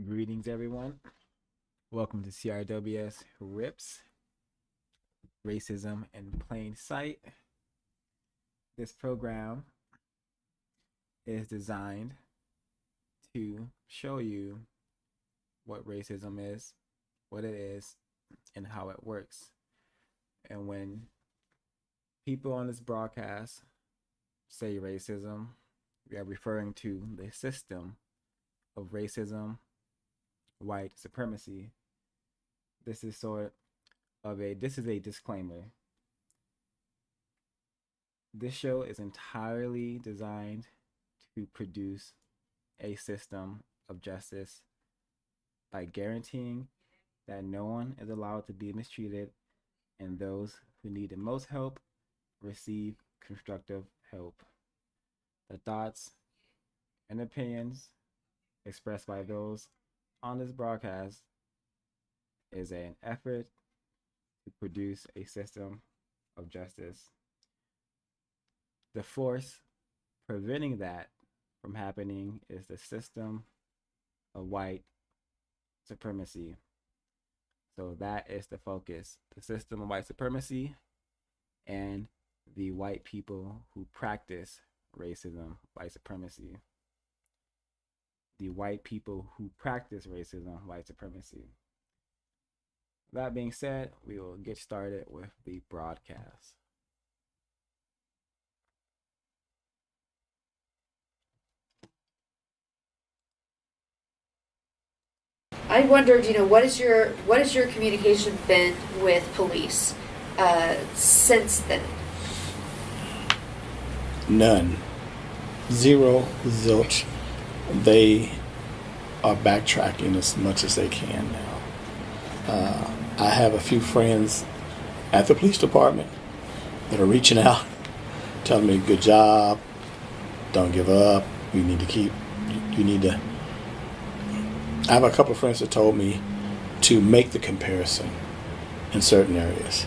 Greetings, everyone. Welcome to CRWS R.I.P.S. Racism in Plain Sight. This program is designed to show you what racism is, what it is, and how it works. And when people on this broadcast say racism, we are referring to the system of racism, white supremacy. This is a disclaimer. This show is entirely designed to produce a system of justice by guaranteeing that no one is allowed to be mistreated, and those who need the most help receive constructive help. The thoughts and opinions expressed by those on this broadcast is an effort to produce a system of justice. The force preventing that from happening is the system of white supremacy. So that is the focus, the system of white supremacy and the white people who practice racism, white supremacy. The white people who practice racism, white supremacy. That being said, we will get started with the broadcast. I wondered, what is your communication been with police since then? None. Zero, zilch. They are backtracking as much as they can now. I have a few friends at the police department that are reaching out, telling me, good job, don't give up, you need to. I have a couple of friends that told me to make the comparison in certain areas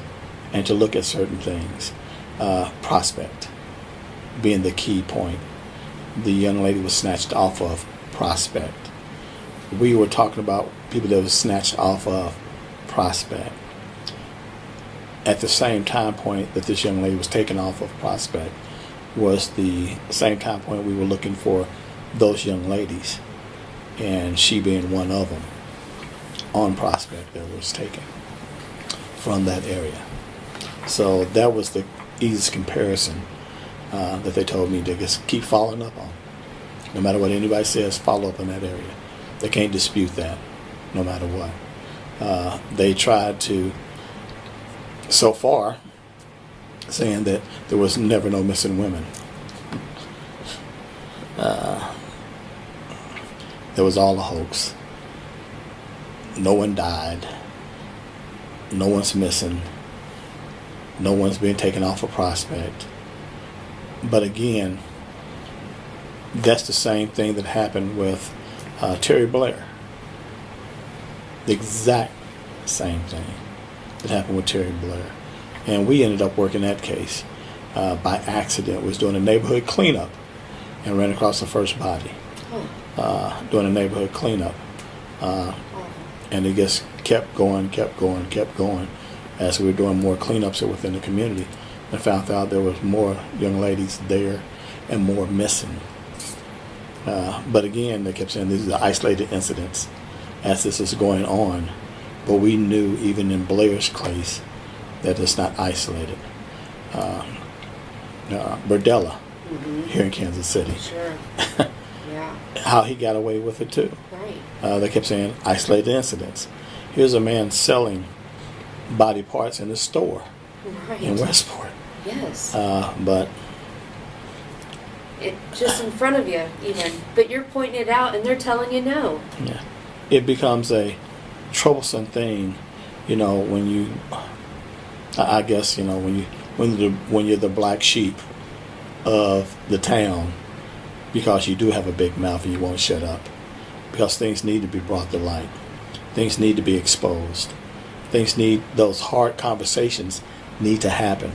and to look at certain things. Prospect being the key point. The young lady was snatched off of Prospect. We were talking about people that were snatched off of Prospect. At the same time point that this young lady was taken off of Prospect was the same time point we were looking for those young ladies, and she being one of them on Prospect that was taken from that area. So that was the easiest comparison that they told me to just keep following up on. No matter what anybody says, follow up in that area. They can't dispute that, no matter what. They tried to, so far, saying that there was never no missing women. There was all a hoax. No one died. No one's missing. No one's being taken off a Prospect. But again, that's the same thing that happened with Terry Blair. The exact same thing that happened with Terry Blair. And we ended up working that case by accident. We was doing a neighborhood cleanup and ran across the first body. Doing a neighborhood cleanup. And it just kept going as we were doing more cleanups within the community, and found out there was more young ladies there and more missing. But again, they kept saying these are isolated incidents as this is going on. But we knew even in Blair's case that it's not isolated. Burdella here in Kansas City. Sure. Yeah. How he got away with it too. Right. They kept saying isolated incidents. Here's a man selling body parts in a store in Westport. Yes. But it just in front of you, even. But you're pointing it out, and they're telling you no. yeah, it becomes a troublesome thing, when you. I guess when you're the black sheep of the town, because you do have a big mouth and you won't shut up, because things need to be brought to light, things need to be exposed, those hard conversations need to happen.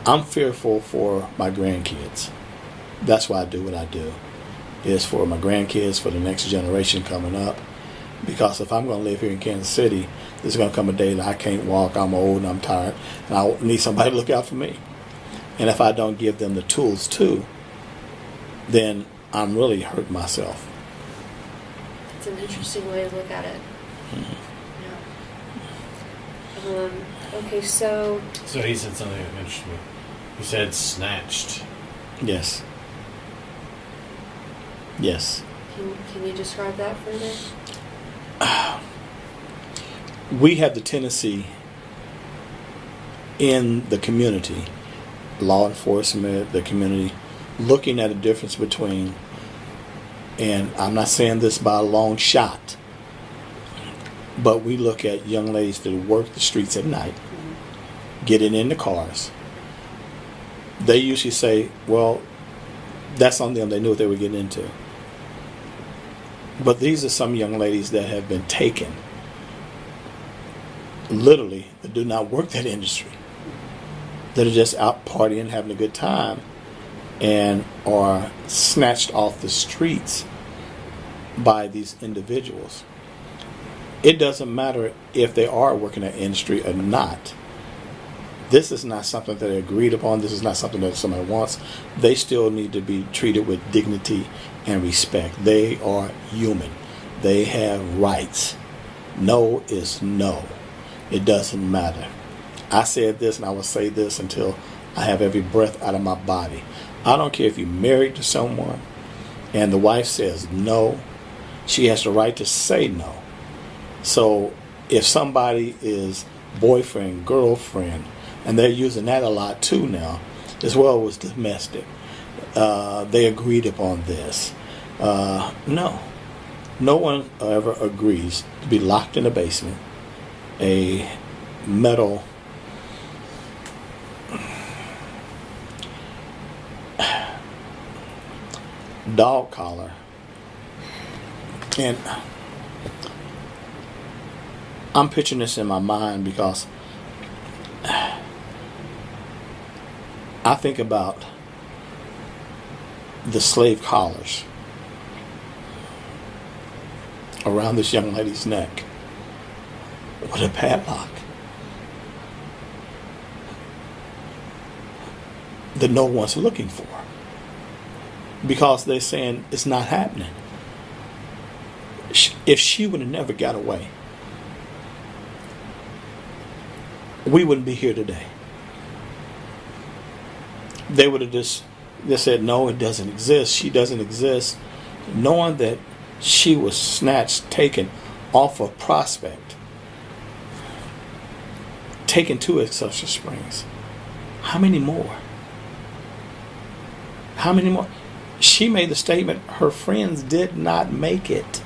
I'm fearful for my grandkids. That's why I do what I do. is for my grandkids, for the next generation coming up. Because if I'm going to live here in Kansas City, there's going to come a day that I can't walk, I'm old, and I'm tired, and I need somebody to look out for me. And if I don't give them the tools too, then I'm really hurting myself. It's an interesting way to look at it. Yeah. Okay, so. So he said something that interested me. He said snatched. Yes. Yes. Can you describe that further? We have the tendency in the community, law enforcement, the community, looking at a difference between, and I'm not saying this by a long shot, but we look at young ladies that work the streets at night, getting in the cars. They usually say, well, that's on them. They knew what they were getting into. But these are some young ladies that have been taken, literally, that do not work that industry, that are just out partying, having a good time, and are snatched off the streets by these individuals. It doesn't matter if they are working that industry or not. This is not something that they agreed upon. This is not something that somebody wants. They still need to be treated with dignity and respect. They are human. They have rights. No is no. It doesn't matter. I said this and I will say this until I have every breath out of my body. I don't care if you're married to someone and the wife says no, she has the right to say no. So if somebody is boyfriend, girlfriend, and they're using that a lot too now, as well as domestic, they agreed upon this. No one ever agrees to be locked in a basement, a metal dog collar, and I'm picturing this in my mind because I think about the slave collars around this young lady's neck with a padlock that no one's looking for because they're saying it's not happening. If she would have never got away, we wouldn't be here today. They would have just said, no, it doesn't exist. She doesn't exist. Knowing that she was snatched, taken off of Prospect, taken to Excelsior Springs. How many more? How many more? She made the statement her friends did not make it.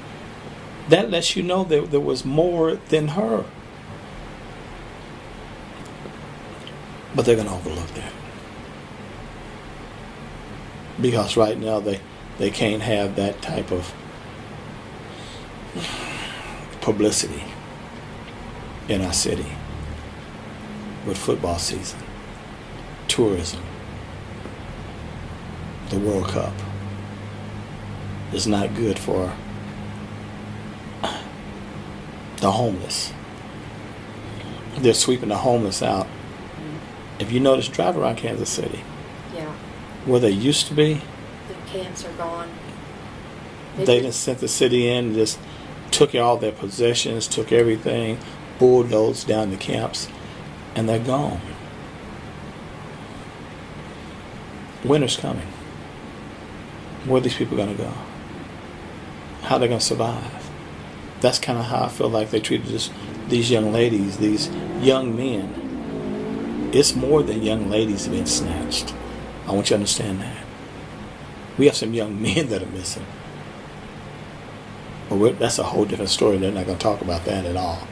That lets you know that there was more than her. But they're going to overlook that. Because right now they can't have that type of publicity in our city with football season, tourism, the World Cup. It's not good for the homeless. They're sweeping the homeless out. If you notice, drive around Kansas City. Yeah. Where they used to be, The camps are gone. they just sent the city in and just took all their possessions, took everything, bulldozed down the camps, and they're gone. Winter's coming. Where are these people going to go? How are they going to survive? That's kind of how I feel like they treated these young ladies, these young men. It's more than young ladies being snatched. I want you to understand that. We have some young men that are missing. But that's a whole different story. They're not going to talk about that at all.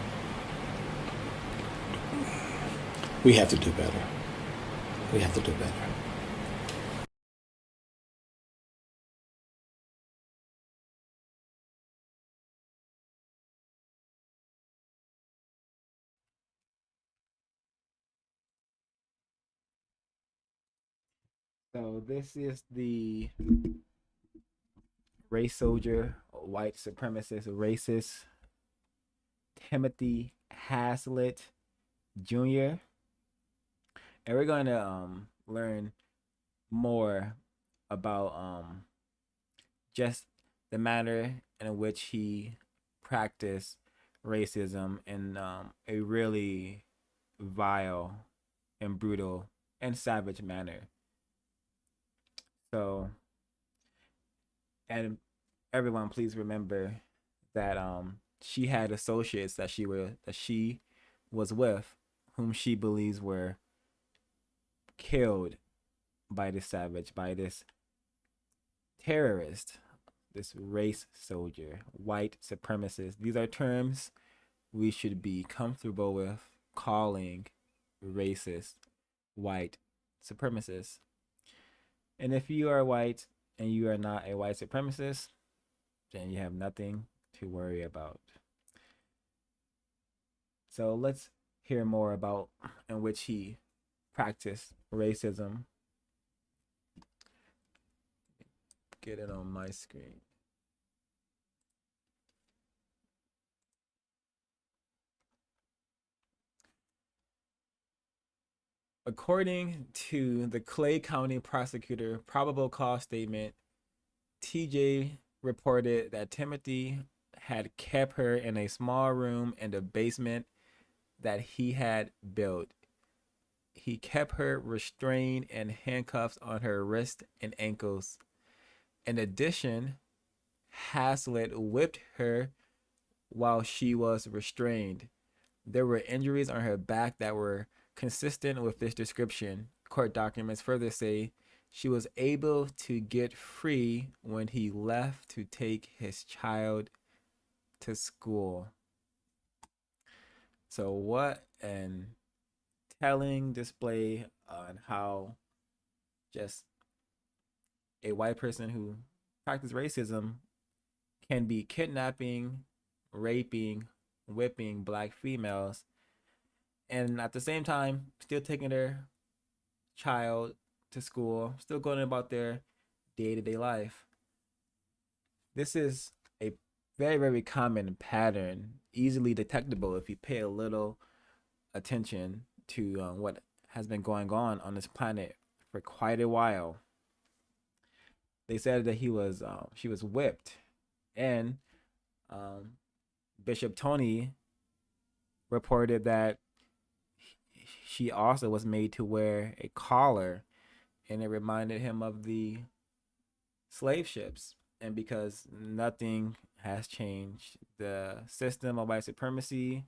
We have to do better. We have to do better. So this is the race soldier, white supremacist, racist, Timothy Haslett Jr. And we're going to learn more about just the manner in which he practiced racism in a really vile and brutal and savage manner. So, and everyone, please remember that she had associates that she was with, whom she believes were killed by this savage, by this terrorist, this race soldier, white supremacist. These are terms we should be comfortable with calling racist, white supremacists. And if you are white and you are not a white supremacist, then you have nothing to worry about. So let's hear more about in which he practiced racism. Get it on my screen. According to the Clay County prosecutor probable cause statement, TJ reported that Timothy had kept her in a small room in the basement that he had built. He kept her restrained and handcuffs on her wrists and ankles. In addition, Haslett whipped her while she was restrained. There were injuries on her back that were consistent with this description. Court documents further say she was able to get free when he left to take his child to school. So what an telling display on how just a white person who practices racism can be kidnapping, raping, whipping black females, and at the same time still taking their child to school, still going about their day-to-day life. This is a very, very common pattern, easily detectable if you pay a little attention to what has been going on this planet for quite a while. They said that she was whipped, and Bishop Tony reported that she also was made to wear a collar, and it reminded him of the slave ships. And because nothing has changed, the system of white supremacy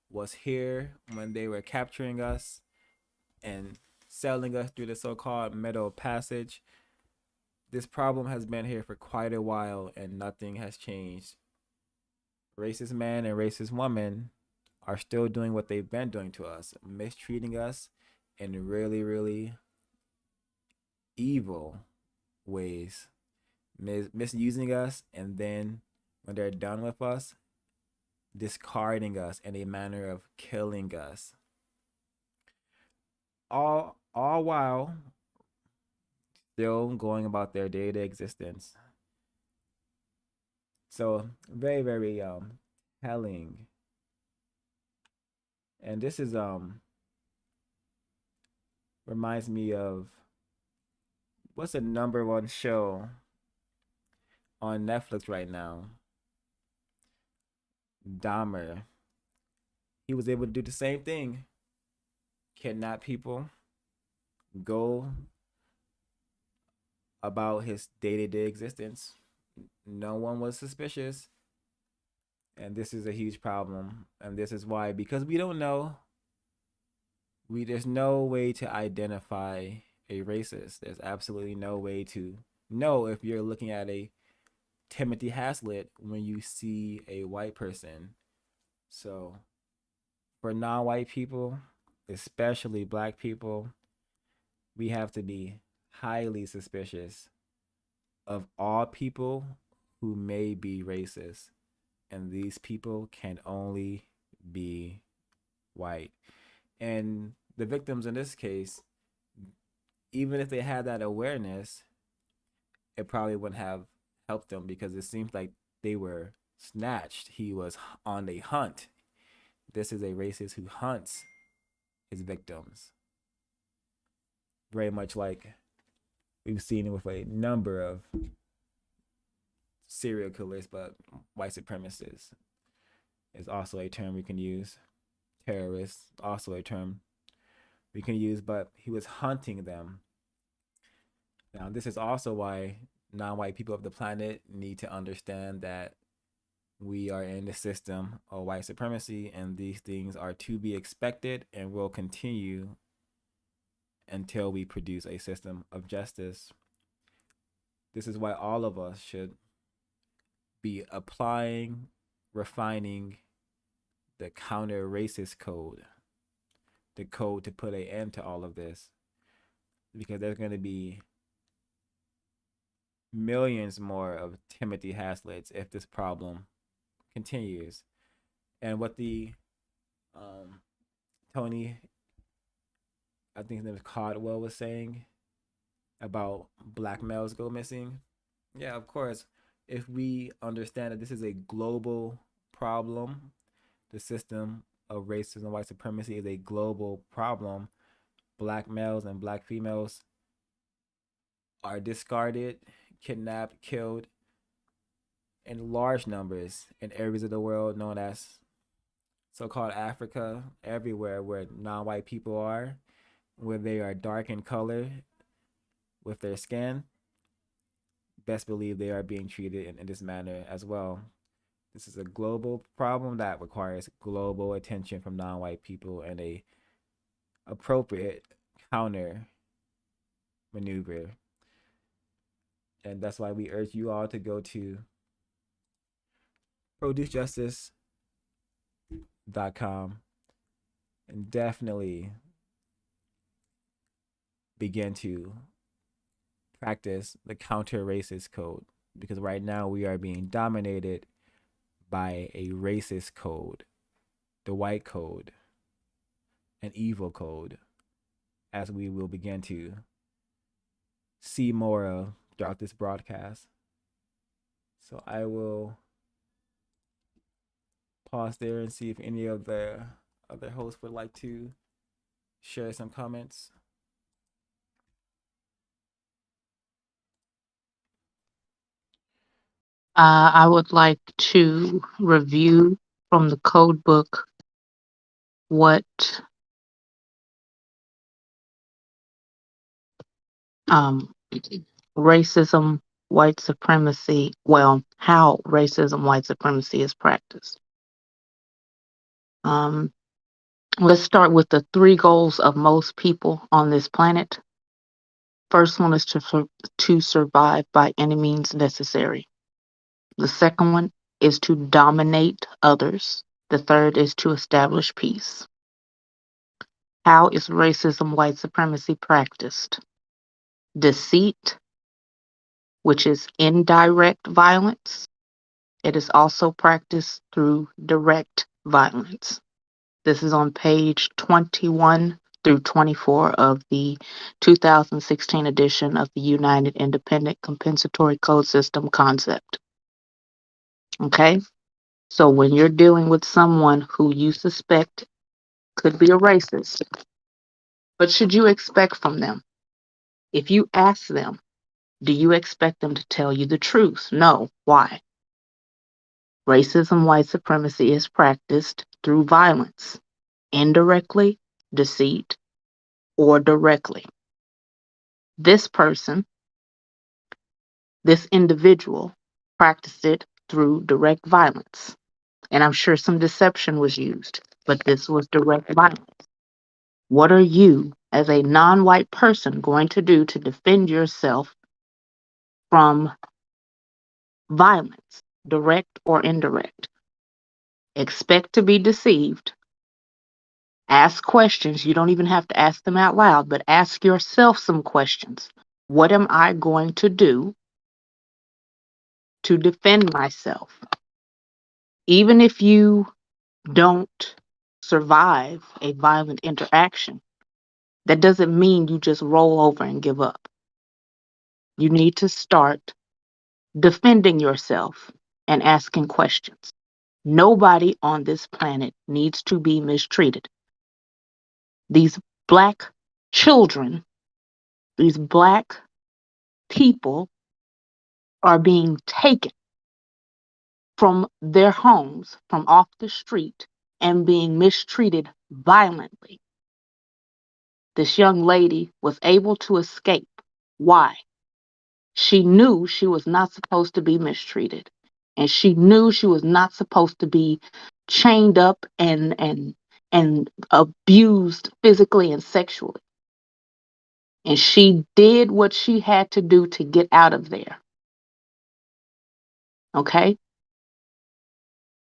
was here when they were capturing us and selling us through the so-called Middle Passage. This problem has been here for quite a while and nothing has changed. Racist men and racist women are still doing what they've been doing to us, mistreating us in really, really evil ways, misusing us, and then when they're done with us, discarding us in a manner of killing us. All while still going about their day-to-day existence. So very, very telling. And this is reminds me of what's the #1 show on Netflix right now? Dahmer. He was able to do the same thing. Kidnap people, go about his day-to-day existence. No one was suspicious. And this is a huge problem. And this is why, because we don't know, there's no way to identify a racist. There's absolutely no way to know if you're looking at a Timothy Haslett when you see a white person. So for non-white people, especially black people, we have to be highly suspicious of all people who may be racist. And these people can only be white. And the victims in this case, even if they had that awareness, it probably wouldn't have help them because it seems like they were snatched. He was on a hunt. This is a racist who hunts his victims. Very much like we've seen with a number of serial killers, but white supremacists is also a term we can use. Terrorists, also a term we can use, but he was hunting them. Now, this is also why non white people of the planet need to understand that we are in the system of white supremacy, and these things are to be expected and will continue until we produce a system of justice. This is why all of us should be applying, refining the counter racist code, the code to put an end to all of this, because there's going to be millions more of Timothy Haslets if this problem continues. And what the Tony, I think his name is Caldwell, was saying about black males go missing. Yeah, of course, if we understand that this is a global problem, the system of racism and white supremacy is a global problem. Black males and black females are discarded, kidnapped, killed in large numbers in areas of the world known as so-called Africa, everywhere where non-white people are, where they are dark in color with their skin. Best believe they are being treated in this manner as well. This is a global problem that requires global attention from non-white people and a appropriate counter maneuver. And that's why we urge you all to go to producejustice.com and definitely begin to practice the counter racist code, because right now we are being dominated by a racist code, the white code, an evil code, as we will begin to see more of throughout this broadcast. So I will pause there and see if any of the other hosts would like to share some comments. I would like to review from the code book what racism, white supremacy, how racism, white supremacy is practiced. Let's start with the 3 goals of most people on this planet. First one is to survive by any means necessary. The second one is to dominate others. The third is to establish peace. How is racism, white supremacy practiced? Deceit, which is indirect violence. It is also practiced through direct violence. This is on page 21 through 24 of the 2016 edition of the United Independent Compensatory Code System concept. Okay? So when you're dealing with someone who you suspect could be a racist, what should you expect from them? If you ask them, do you expect them to tell you the truth? No. Why? Racism, white supremacy is practiced through violence, indirectly, deceit, or directly. This person, this individual, practiced it through direct violence. And I'm sure some deception was used, but this was direct violence. What are you, as a non-white person, going to do to defend yourself from violence, direct or indirect? Expect to be deceived. Ask questions. You don't even have to ask them out loud, but ask yourself some questions. What am I going to do to defend myself? Even if you don't survive a violent interaction, that doesn't mean you just roll over and give up. You need to start defending yourself and asking questions. Nobody on this planet needs to be mistreated. These black children, these black people are being taken from their homes, from off the street, and being mistreated violently. This young lady was able to escape. Why? She knew she was not supposed to be mistreated. And she knew she was not supposed to be chained up and abused physically and sexually. And she did what she had to do to get out of there. Okay?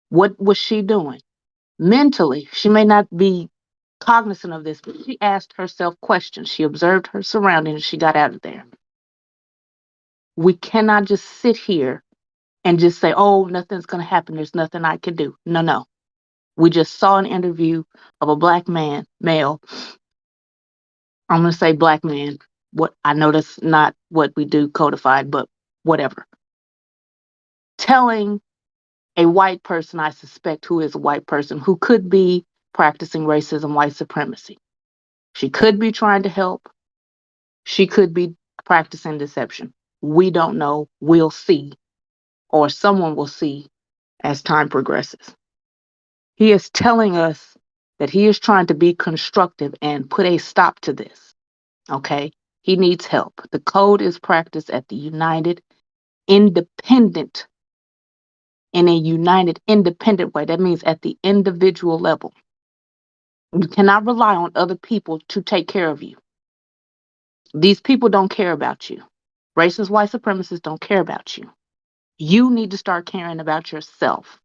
What was she doing? Mentally, she may not be cognizant of this, but she asked herself questions. She observed her surroundings and she got out of there. We cannot just sit here and just say, oh, nothing's going to happen. There's nothing I can do. No, no. We just saw an interview of a black male. I'm going to say black man. What I know that's not what we do codified, but whatever. Telling a white person, I suspect who is a white person, who could be practicing racism, white supremacy. She could be trying to help. She could be practicing deception. We don't know. We'll see, or someone will see as time progresses. He is telling us that he is trying to be constructive and put a stop to this. Okay? He needs help. The code is practiced at the united, independent, in a united, independent way. That means at the individual level. You cannot rely on other people to take care of you. These people don't care about you. Racist white supremacists don't care about you. You need to start caring about yourself.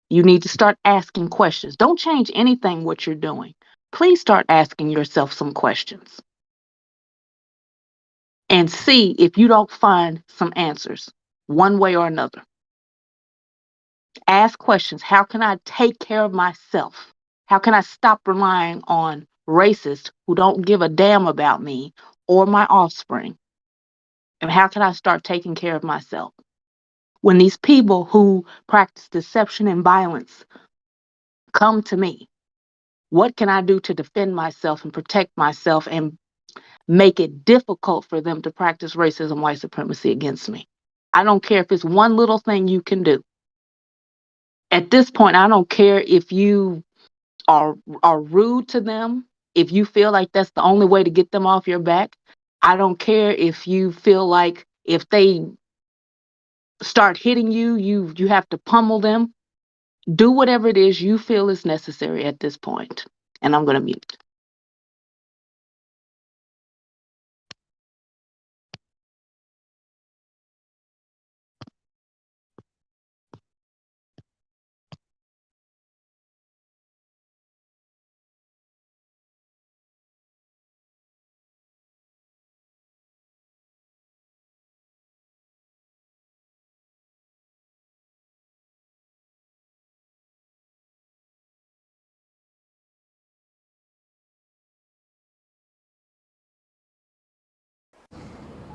You need to start asking questions. Don't change anything what you're doing. Please start asking yourself some questions. And see if you don't find some answers one way or another. Ask questions. How can I take care of myself? How can I stop relying on racists who don't give a damn about me or my offspring? And how can I start taking care of myself? When these people who practice deception and violence come to me, what can I do to defend myself and protect myself and make it difficult for them to practice racism, white supremacy against me? I don't care if it's one little thing you can do. At this point, I don't care if you are rude to them, if you feel like that's the only way to get them off your back. I don't care if you feel like if they start hitting you, you have to pummel them. Do whatever it is you feel is necessary at this point. And I'm going to mute.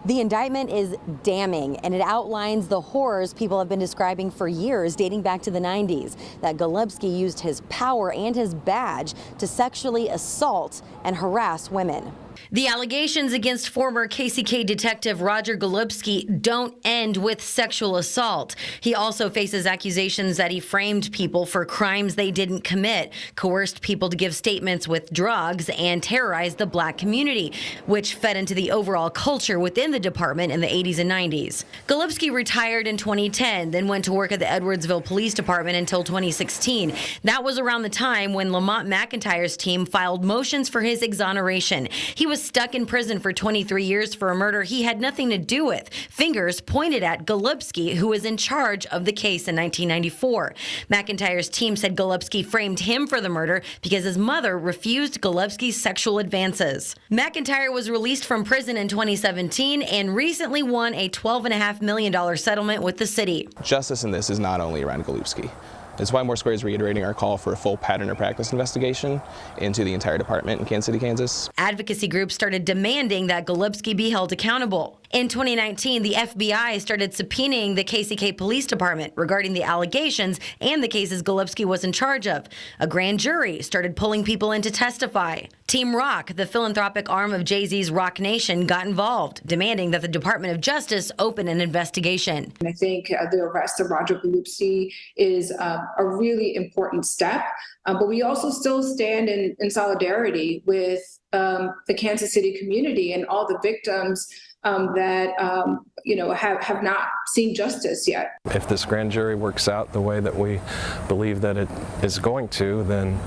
The indictment is damning, and it outlines the horrors people have been describing for years, dating back to the 90s, that Golubski used his power and his badge to sexually assault and harass women. The allegations against former KCK detective Roger Golubski don't end with sexual assault. He also faces accusations that he framed people for crimes they didn't commit, coerced people to give statements with drugs, and terrorized the black community, which fed into the overall culture within the department in the 80s and 90s. Golubski retired in 2010, then went to work at the Edwardsville Police Department until 2016. That was around the time when Lamont McIntyre's team filed motions for his exoneration. He was stuck in prison for 23 years for a murder he had nothing to do with. Fingers pointed at Golubski, who was in charge of the case in 1994. McIntyre's team said Golubski framed him for the murder because his mother refused Golubski's sexual advances. McIntyre was released from prison in 2017 and recently won a $12.5 million settlement with the city. Justice in this is not only around Golubski. That's why Moore Square is reiterating our call for a full pattern or practice investigation into the entire department in Kansas City, Kansas. Advocacy groups started demanding that Golubski be held accountable. In 2019, the FBI started subpoenaing the KCK Police Department regarding the allegations and the cases Golubsky was in charge of. A grand jury started pulling people in to testify. Team Rock, the philanthropic arm of Jay-Z's Rock Nation, got involved, demanding that the Department of Justice open an investigation. And I think the arrest of Roger Golubsky is a really important step, but we also still stand in solidarity with the Kansas City community and all the victims that have not seen justice yet. If this grand jury works out the way that we believe that it is going to, then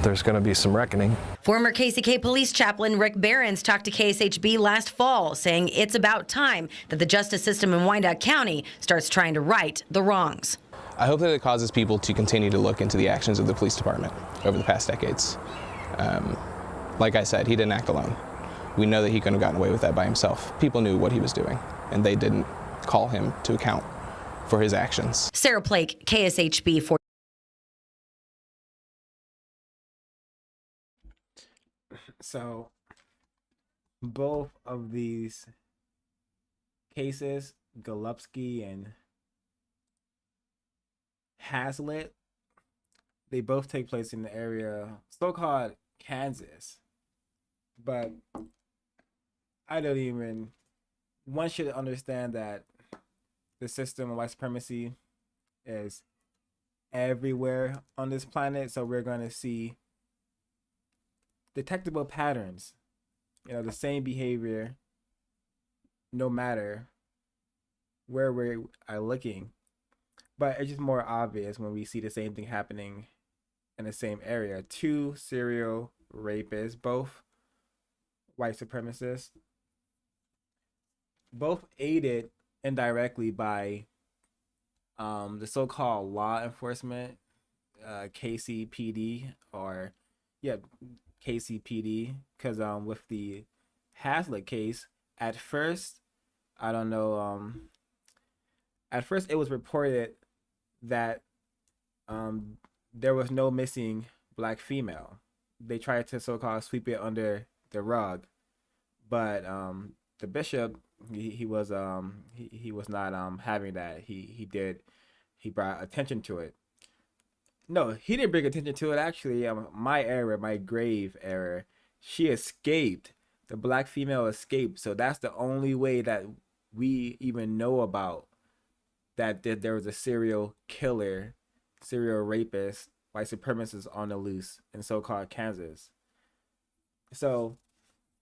there's going to be some reckoning. Former KCK police chaplain Rick Behrens talked to KSHB last fall, saying it's about time that the justice system in Wyandotte County starts trying to right the wrongs. I hope that it causes people to continue to look into the actions of the police department over the past decades. Like I said, he didn't act alone. We know that he couldn't have gotten away with that by himself. People knew what he was doing, and they didn't call him to account for his actions. Sarah Plake, KSHB 4. So both of these cases, Golubsky and Hazlitt, they both take place in the area so-called Kansas. But one should understand that the system of white supremacy is everywhere on this planet. So we're going to see detectable patterns, the same behavior, no matter where we are looking. But it's just more obvious when we see the same thing happening in the same area. 2 serial rapists, both white supremacists, both aided indirectly by the so-called law enforcement, KCPD, KCPD, because with the Hazlitt case, at first it was reported that there was no missing black female. They tried to so-called sweep it under the rug, but the bishop he was not having that. He brought attention to it. No, he didn't bring attention to it. Actually, my grave error. She escaped. The black female escaped. So that's the only way that we even know about that there was a serial killer, serial rapist, white supremacists on the loose in so-called Kansas. So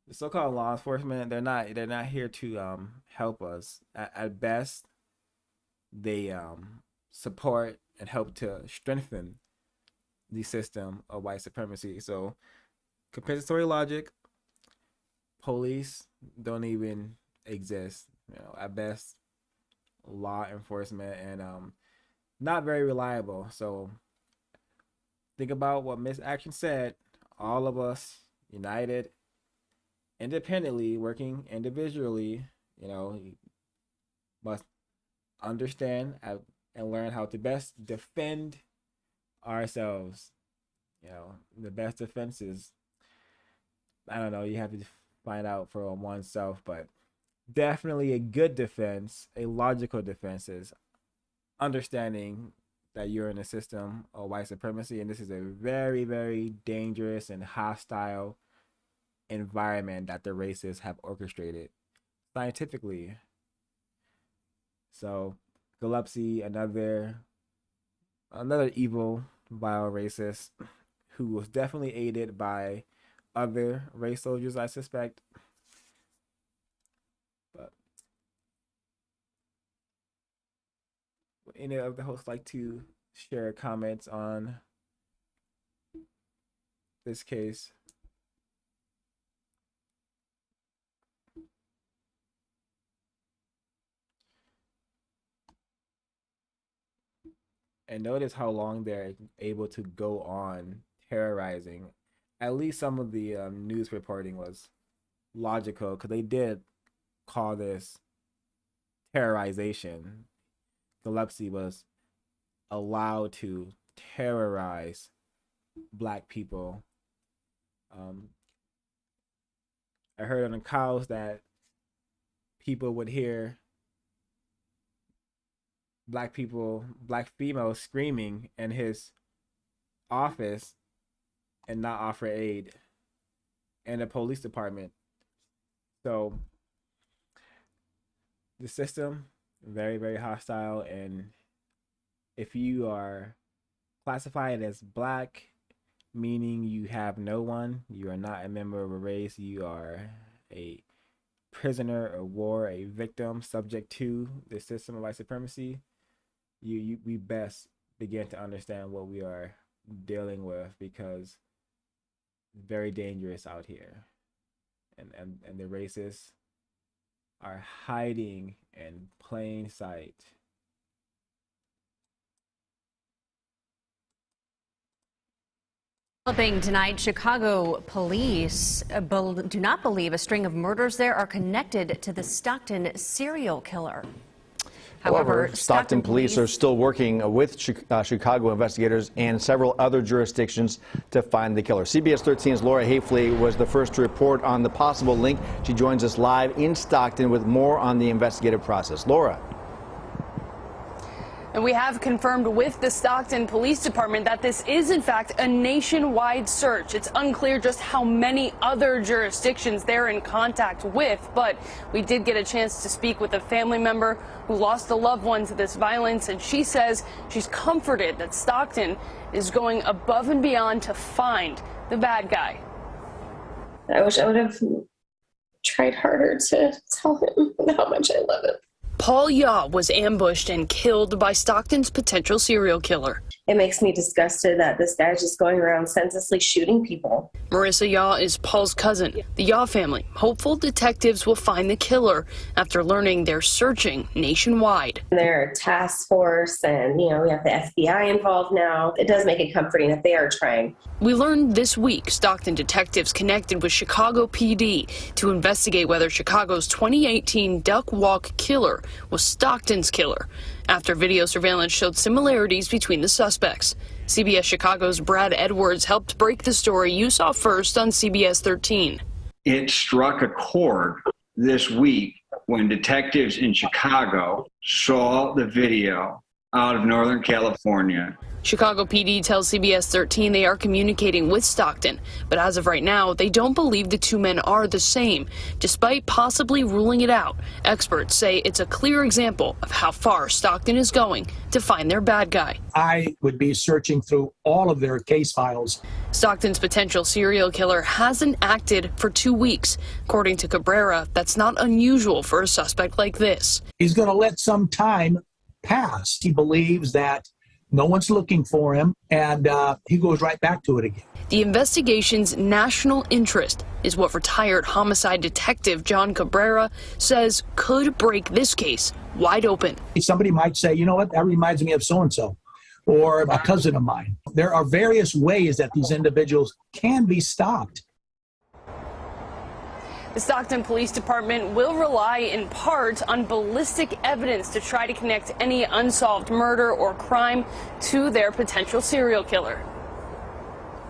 the so-called law enforcement, they're not here to help us. At best, they support and help to strengthen the system of white supremacy. So compensatory logic, police don't even exist. At best, law enforcement, and not very reliable. So think about what Miss Action said. All of us united, independently, working individually, must understand and learn how to best defend ourselves. The best defense is, I don't know, you have to find out for oneself, but definitely a good defense, a logical defense, is understanding that you're in a system of white supremacy, and this is a very, very dangerous and hostile environment that the racists have orchestrated scientifically. So Golubsky, another evil, vile racist who was definitely aided by other race soldiers, I suspect. But would any of the hosts like to share comments on this case? And notice how long they're able to go on terrorizing. At least some of the news reporting was logical, because they did call this terrorization. Golubsky was allowed to terrorize black people. I heard on the cows that people would hear black females screaming in his office and not offer aid, and the police department. So the system, very, very hostile. And if you are classified as black, meaning you have no one, you are not a member of a race, you are a prisoner of war, a victim subject to the system of white supremacy, we best begin to understand what we are dealing with, because it's very dangerous out here. And the racists are hiding in plain sight. Developing tonight, Chicago police do not believe a string of murders there are connected to the Stockton serial killer. However, Stockton police are still working with Chicago investigators and several other jurisdictions to find the killer. CBS 13's Laura Hafley was the first to report on the possible link. She joins us live in Stockton with more on the investigative process. Laura. And we have confirmed with the Stockton Police Department that this is, in fact, a nationwide search. It's unclear just how many other jurisdictions they're in contact with, but we did get a chance to speak with a family member who lost a loved one to this violence, and she says she's comforted that Stockton is going above and beyond to find the bad guy. I wish I would have tried harder to tell him how much I love him. Paul Yaw was ambushed and killed by Stockton's potential serial killer. It makes me disgusted that this guy's just going around senselessly shooting people. Marissa Yaw is Paul's cousin. The Yaw family hopeful detectives will find the killer after learning they're searching nationwide. They're a task force, and we have the FBI involved now. It does make it comforting that they are trying. We learned this week Stockton detectives connected with Chicago PD to investigate whether Chicago's 2018 Duck Walk killer was Stockton's killer, after video surveillance showed similarities between the suspects. CBS Chicago's Brad Edwards helped break the story you saw first on CBS 13. It struck a chord this week when detectives in Chicago saw the video out of Northern California. Chicago PD tells CBS 13 they are communicating with Stockton, but as of right now, they don't believe the two men are the same. Despite possibly ruling it out, experts say it's a clear example of how far Stockton is going to find their bad guy. I would be searching through all of their case files. Stockton's potential serial killer hasn't acted for 2 weeks. According to Cabrera, that's not unusual for a suspect like this. He's going to let some time pass. He believes that no one's looking for him, and he goes right back to it again. The investigation's national interest is what retired homicide detective John Cabrera says could break this case wide open. Somebody might say, you know what, that reminds me of so-and-so, or a cousin of mine. There are various ways that these individuals can be stopped. The Stockton Police Department will rely in part on ballistic evidence to try to connect any unsolved murder or crime to their potential serial killer.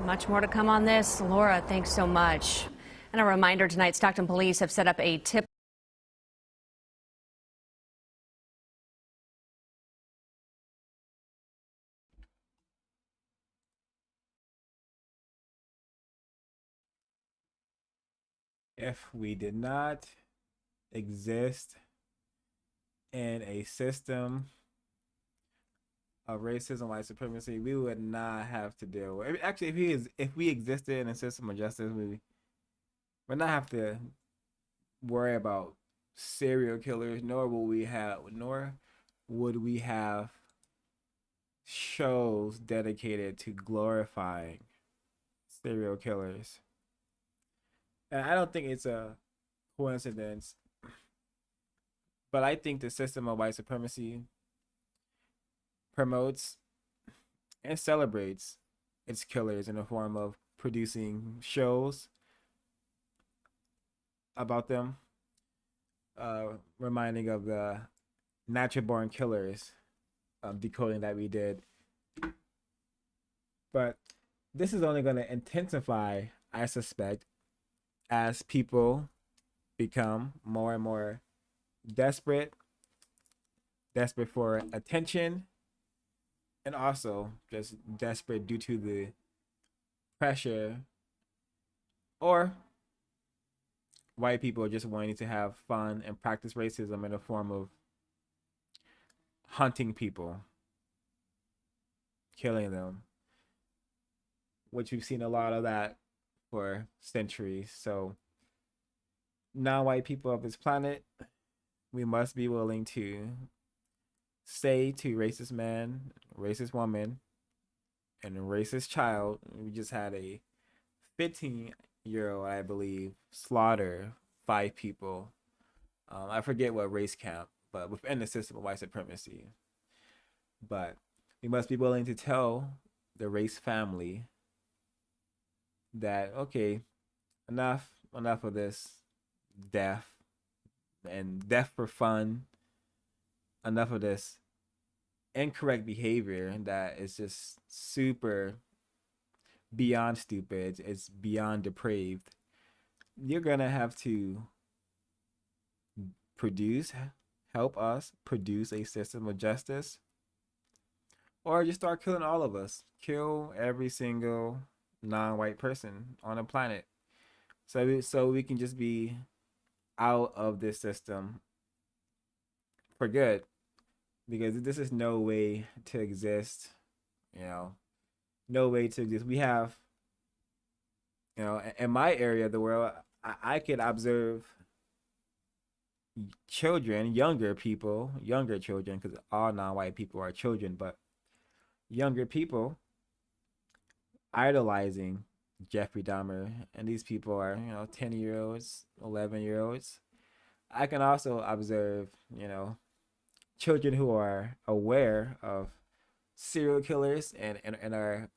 Much more to come on this. Laura, thanks so much. And a reminder tonight, Stockton Police have set up a tip. If we did not exist in a system of racism, white supremacy, we would not have to deal with. Actually, if we existed in a system of justice, we would not have to worry about serial killers, nor would we have shows dedicated to glorifying serial killers. And I don't think it's a coincidence, but I think the system of white supremacy promotes and celebrates its killers in the form of producing shows about them, reminding of the natural born killers decoding that we did. But this is only going to intensify, I suspect, as people become more and more desperate for attention, and also just desperate due to the pressure, or white people just wanting to have fun and practice racism in a form of hunting people, killing them, which we've seen a lot of that for centuries. So non-white people of this planet, we must be willing to say to racist man, racist woman, and a racist child. We just had a 15-year-old, I believe, slaughter 5 people. I forget what race camp, but within the system of white supremacy. But we must be willing to tell the race family that, okay, enough of this death and death for fun. Enough of this incorrect behavior that is just super beyond stupid. It's beyond depraved. You're gonna have to help us produce a system of justice, or just start killing all of us. Kill every single non-white person on the planet, so we can just be out of this system for good, because this is no way to exist. No way to exist. We have, in my area of the world, I could observe children, younger children, because all non-white people are children, but younger people idolizing Jeffrey Dahmer, and these people are 10-year-olds, 11-year-olds. I can also observe children who are aware of serial killers and are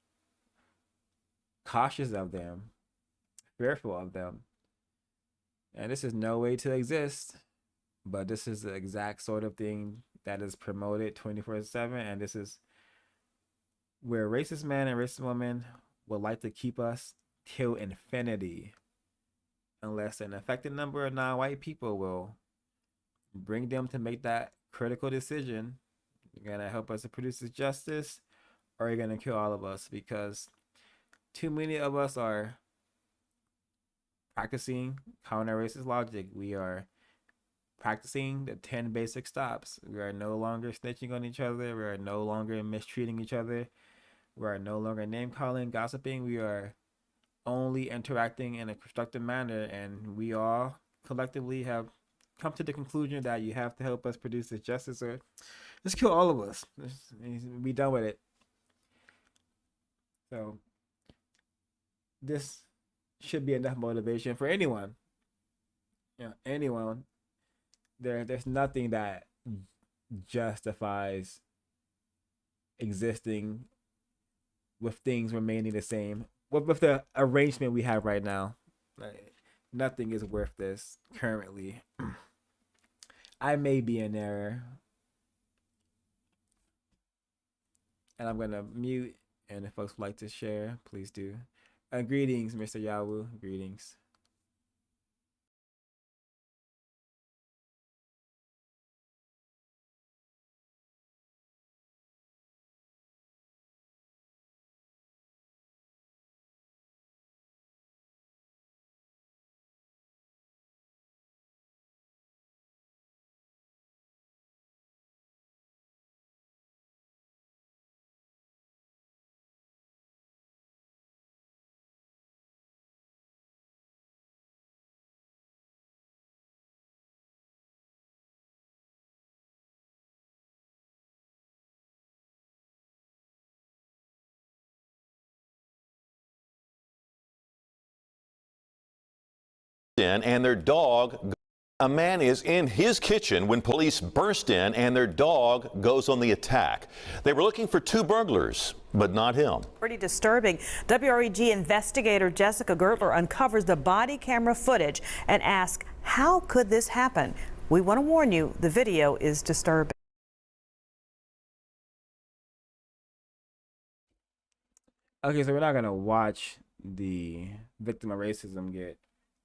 cautious of them, fearful of them. And this is no way to exist, but this is the exact sort of thing that is promoted 24/7, and this is where racist men and racist women would like to keep us till infinity, unless an affected number of non-white people will bring them to make that critical decision. You're gonna help us to produce this justice, or you're gonna kill all of us, because too many of us are practicing counter-racist logic. We are practicing the 10 basic stops. We are no longer snitching on each other. We are no longer mistreating each other. We are no longer name-calling, gossiping. We are only interacting in a constructive manner, and we all collectively have come to the conclusion that you have to help us produce this justice, or just kill all of us. Be done with it. So this should be enough motivation for anyone. Anyone. There's nothing that justifies existing with things remaining the same. With the arrangement we have right now, nothing is worth this currently. I may be in error, and I'm gonna mute. And if folks would like to share, please do. Greetings, Mr. Yawu. Greetings. And their dog, a man is in his kitchen when police burst in and their dog goes on the attack. They were looking for 2 burglars, but not him. Pretty disturbing. WREG investigator Jessica Gertler uncovers the body camera footage and asks, how could this happen? We want to warn you, the video is disturbing. Okay, so we're not gonna watch the victim of racism get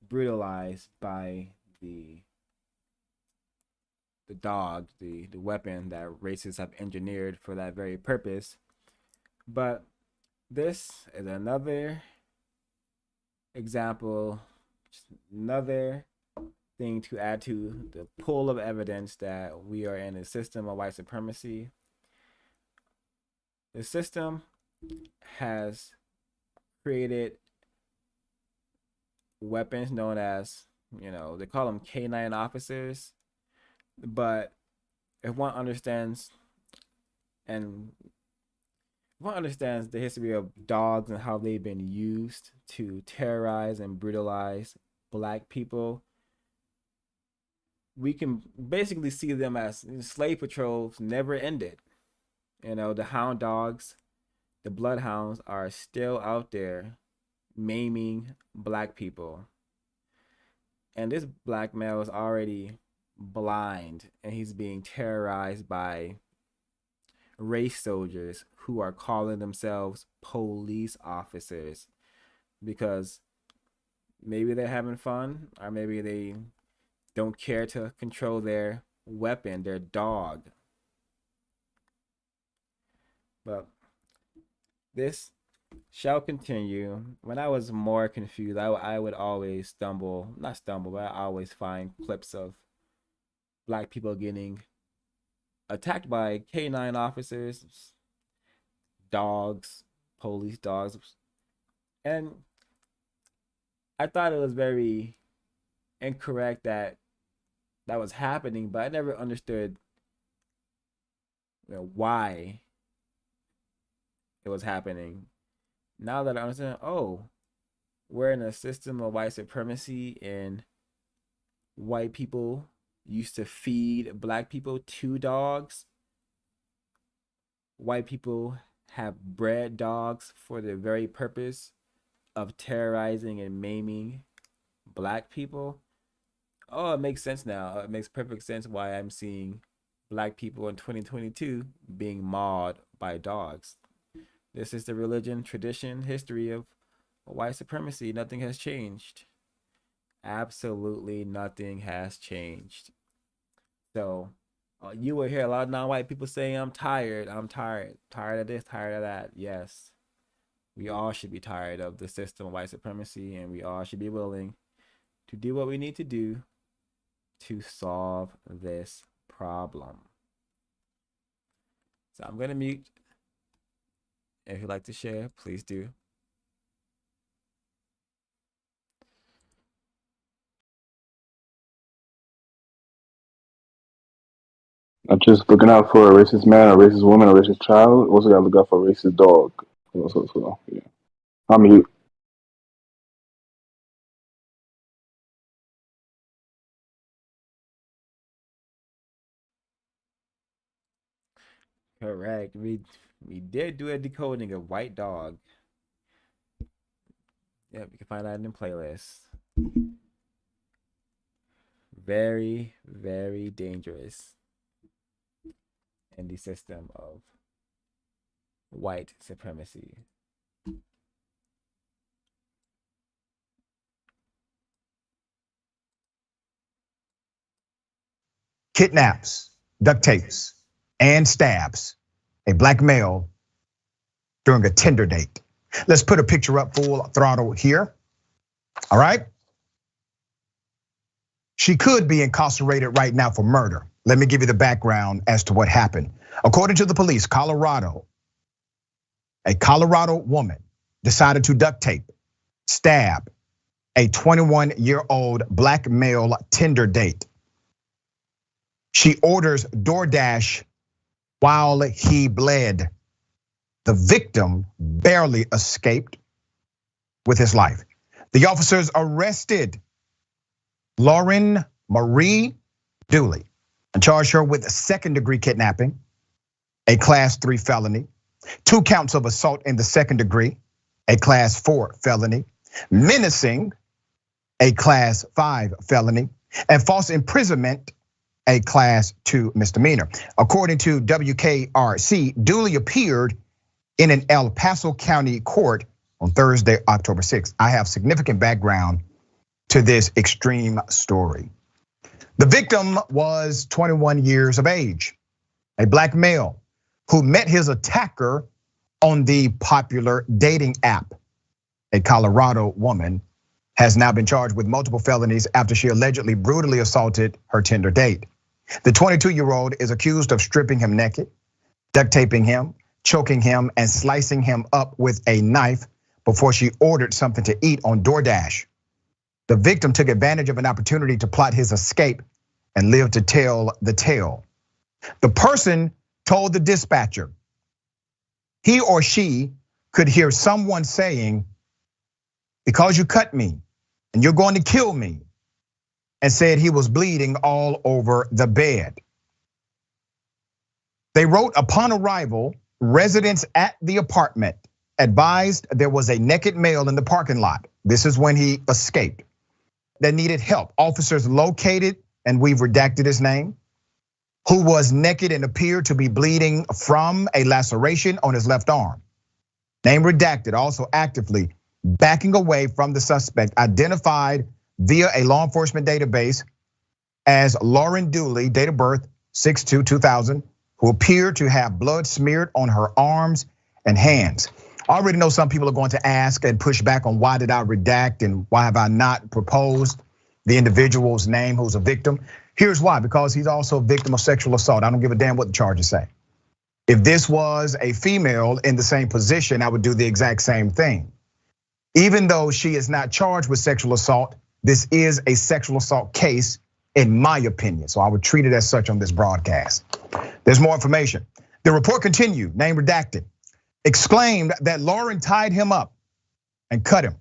brutalized by the dog, the weapon that racists have engineered for that very purpose. But this is another example, another thing to add to the pool of evidence that we are in a system of white supremacy. The system has created weapons known as, they call them K9 officers. But if one understands the history of dogs and how they've been used to terrorize and brutalize Black people, we can basically see them as slave patrols never ended. The hound dogs, the bloodhounds are still out there maiming Black people. And this Black male is already blind, and he's being terrorized by race soldiers who are calling themselves police officers because maybe they're having fun, or maybe they don't care to control their weapon, their dog. But this shall continue. When I was more confused, I would always but I always find clips of Black people getting attacked by K9 officers, dogs, police dogs. And I thought it was very incorrect that was happening, but I never understood why it was happening. Now that I understand, we're in a system of white supremacy, and white people used to feed Black people to dogs. White people have bred dogs for the very purpose of terrorizing and maiming Black people. It makes sense now. It makes perfect sense why I'm seeing Black people in 2022 being mauled by dogs. This is the religion, tradition, history of white supremacy. Nothing has changed. Absolutely nothing has changed. So you will hear a lot of non-white people saying, I'm tired of this, tired of that. Yes, we all should be tired of the system of white supremacy, and we all should be willing to do what we need to do to solve this problem. So I'm going to mute. If you'd like to share, please do. Not just looking out for a racist man, a racist woman, a racist child. Also got to look out for a racist dog. So yeah. I'm mute. Correct. We did do a decoding of white dog. Yep, you can find that in the playlist. Very, very dangerous in the system of white supremacy. Kidnaps, duct tapes, and stabs a Black male during a Tinder date. Let's put a picture up full throttle here. All right. She could be incarcerated right now for murder. Let me give you the background as to what happened. According to the police, a Colorado woman decided to duct tape, stab a 21-year-old Black male Tinder date. She orders DoorDash while he bled. The victim barely escaped with his life. The officers arrested Lauren Marie Dooley and charged her with second-degree kidnapping, a Class 3 felony, 2 counts of assault in the second degree, a Class 4 felony, menacing, a Class 5 felony, and false imprisonment, a Class 2 misdemeanor. According to WKRC, Dooley appeared in an El Paso County court on Thursday, October 6th. I have significant background to this extreme story. The victim was 21 years of age, a black male who met his attacker on the popular dating app. A Colorado woman has now been charged with multiple felonies after she allegedly brutally assaulted her Tinder date. The 22-year-old is accused of stripping him naked, duct taping him, choking him, and slicing him up with a knife before she ordered something to eat on DoorDash. The victim took advantage of an opportunity to plot his escape and lived to tell the tale. The person told the dispatcher he or she could hear someone saying, "Because you cut me and you're going to kill me," and said he was bleeding all over the bed. They wrote, upon arrival, residents at the apartment advised there was a naked male in the parking lot. This is when he escaped. That needed help. Officers located, and we've redacted his name, who was naked and appeared to be bleeding from a laceration on his left arm. Name redacted, also actively backing away from the suspect, identified via a law enforcement database as Lauren Dooley, date of birth 6/2/2000, who appeared to have blood smeared on her arms and hands. I already know some people are going to ask and push back on why did I redact and why have I not proposed the individual's name who's a victim. Here's why, because he's also a victim of sexual assault. I don't give a damn what the charges say. If this was a female in the same position, I would do the exact same thing. Even though she is not charged with sexual assault, this is a sexual assault case, in my opinion. So I would treat it as such on this broadcast. There's more information. The report continued, name redacted, exclaimed that Lauren tied him up and cut him.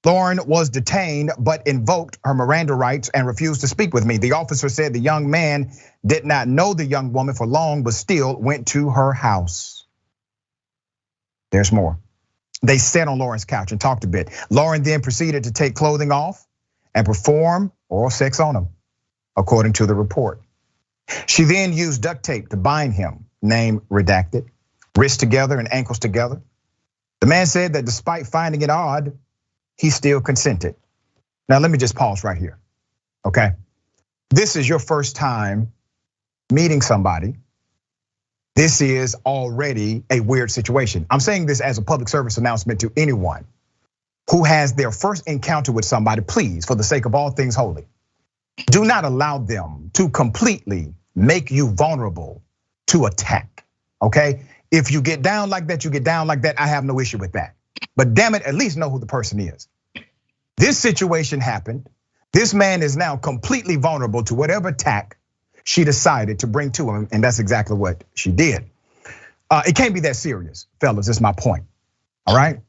Lauren was detained, but invoked her Miranda rights and refused to speak with me. The officer said the young man did not know the young woman for long, but still went to her house. There's more. They sat on Lauren's couch and talked a bit. Lauren then proceeded to take clothing off and perform oral sex on him, according to the report. She then used duct tape to bind him, name redacted, wrists together and ankles together. The man said that despite finding it odd, he still consented. Now let me just pause right here, okay? This is your first time meeting somebody. This is already a weird situation. I'm saying this as a public service announcement to anyone who has their first encounter with somebody. Please, for the sake of all things holy, do not allow them to completely make you vulnerable to attack, okay? If you get down like that, you get down like that. I have no issue with that. But damn it, at least know who the person is. This situation happened. This man is now completely vulnerable to whatever attack she decided to bring to him, and that's exactly what she did. It can't be that serious, fellas, that's my point, all right?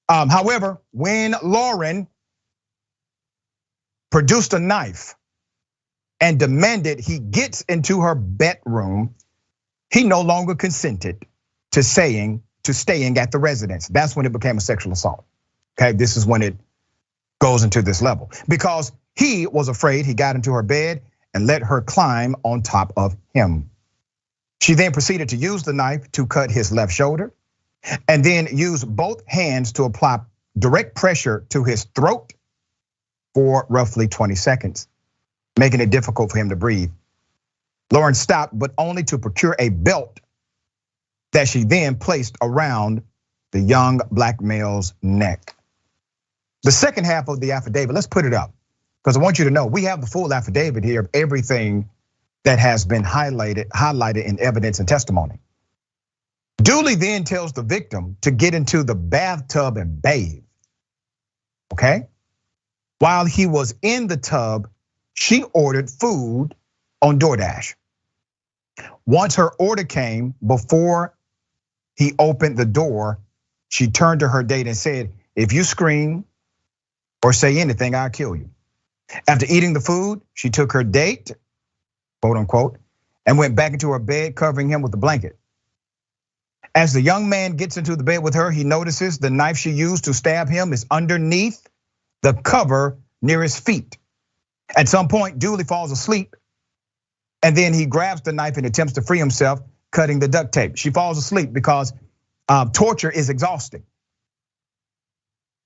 However, when Lauren produced a knife and demanded he gets into her bedroom, he no longer consented to staying at the residence. That's when it became a sexual assault, okay? This is when it goes into this level, because he was afraid he got into her bed and let her climb on top of him. She then proceeded to use the knife to cut his left shoulder and then use both hands to apply direct pressure to his throat for roughly 20 seconds, making it difficult for him to breathe. Lauren stopped, but only to procure a belt that she then placed around the young black male's neck. The second half of the affidavit, let's put it up, because I want you to know we have the full affidavit here of everything that has been highlighted in evidence and testimony. Dooley then tells the victim to get into the bathtub and bathe, okay? While he was in the tub, she ordered food on DoorDash. Once her order came, before he opened the door, she turned to her date and said, "If you scream or say anything, I'll kill you." After eating the food, she took her date, quote unquote, and went back into her bed, covering him with a blanket. As the young man gets into the bed with her, he notices the knife she used to stab him is underneath the cover near his feet. At some point, Dooley falls asleep, and then he grabs the knife and attempts to free himself, cutting the duct tape. She falls asleep because torture is exhausting.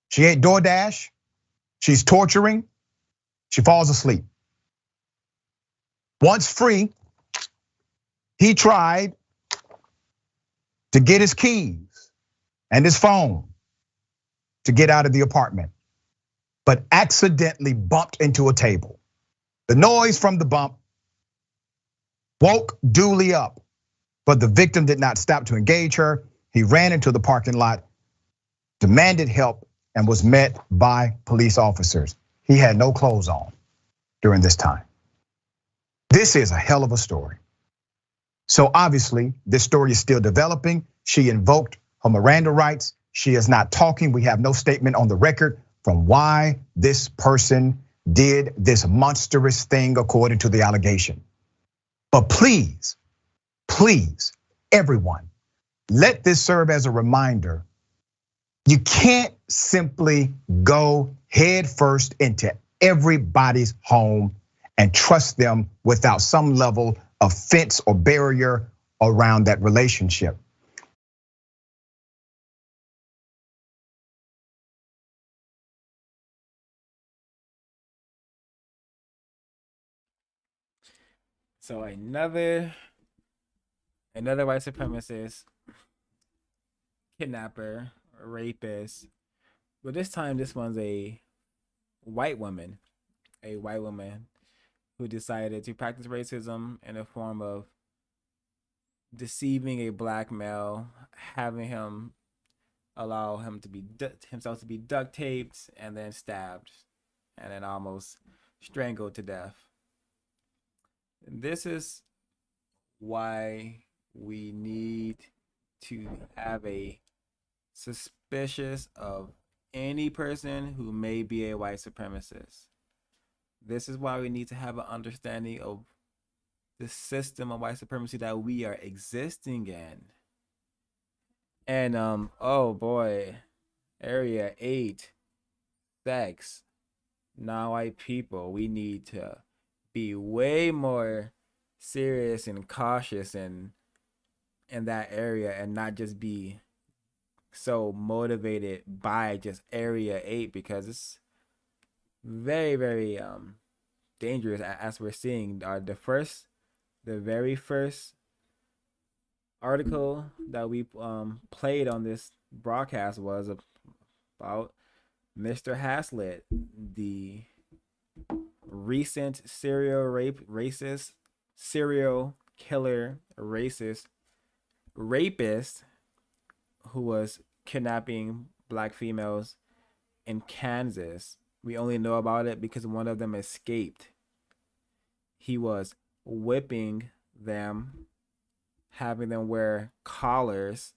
She ate DoorDash, she's torturing, she falls asleep. Once free, he tried to get his keys and his phone to get out of the apartment, but accidentally bumped into a table. The noise from the bump woke Dooley up, but the victim did not stop to engage her. He ran into the parking lot, demanded help, and was met by police officers. He had no clothes on during this time. This is a hell of a story. So obviously, this story is still developing. She invoked her Miranda rights. She is not talking. We have no statement on the record from why this person did this monstrous thing according to the allegation. But please, please, everyone, let this serve as a reminder. You can't simply go head first into everybody's home and trust them without some level of fence or barrier around that relationship. So another white supremacist, kidnapper, rapist. But this time, this one's a white woman who decided to practice racism in the form of deceiving a black male, having him allow himself to be duct taped and then stabbed and then almost strangled to death. This is why we need to have a suspicious of any person who may be a white supremacist. This is why we need to have an understanding of the system of white supremacy that we are existing in. And oh boy, Area 8, sex, non-white people. We need to be way more serious and cautious in that area and not just be so motivated by just Area 8, because it's very, very dangerous, as we're seeing. The very first article that we played on this broadcast was about Mr. Haslett, the recent serial killer racist rapist who was kidnapping black females in Kansas. We only know about it because one of them escaped. He was whipping them, having them wear collars,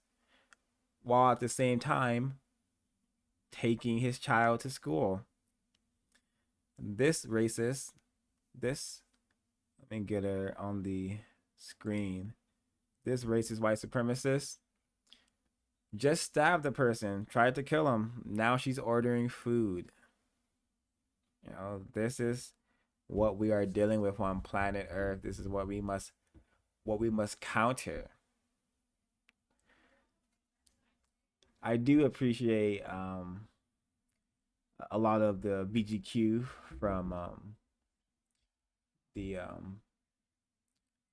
while at the same time taking his child to school. This racist, let me get her on the screen. This racist white supremacist just stabbed the person, tried to kill him. Now she's ordering food. You know, this is what we are dealing with on planet Earth. This is what we must counter. I do appreciate a lot of the BGQ from I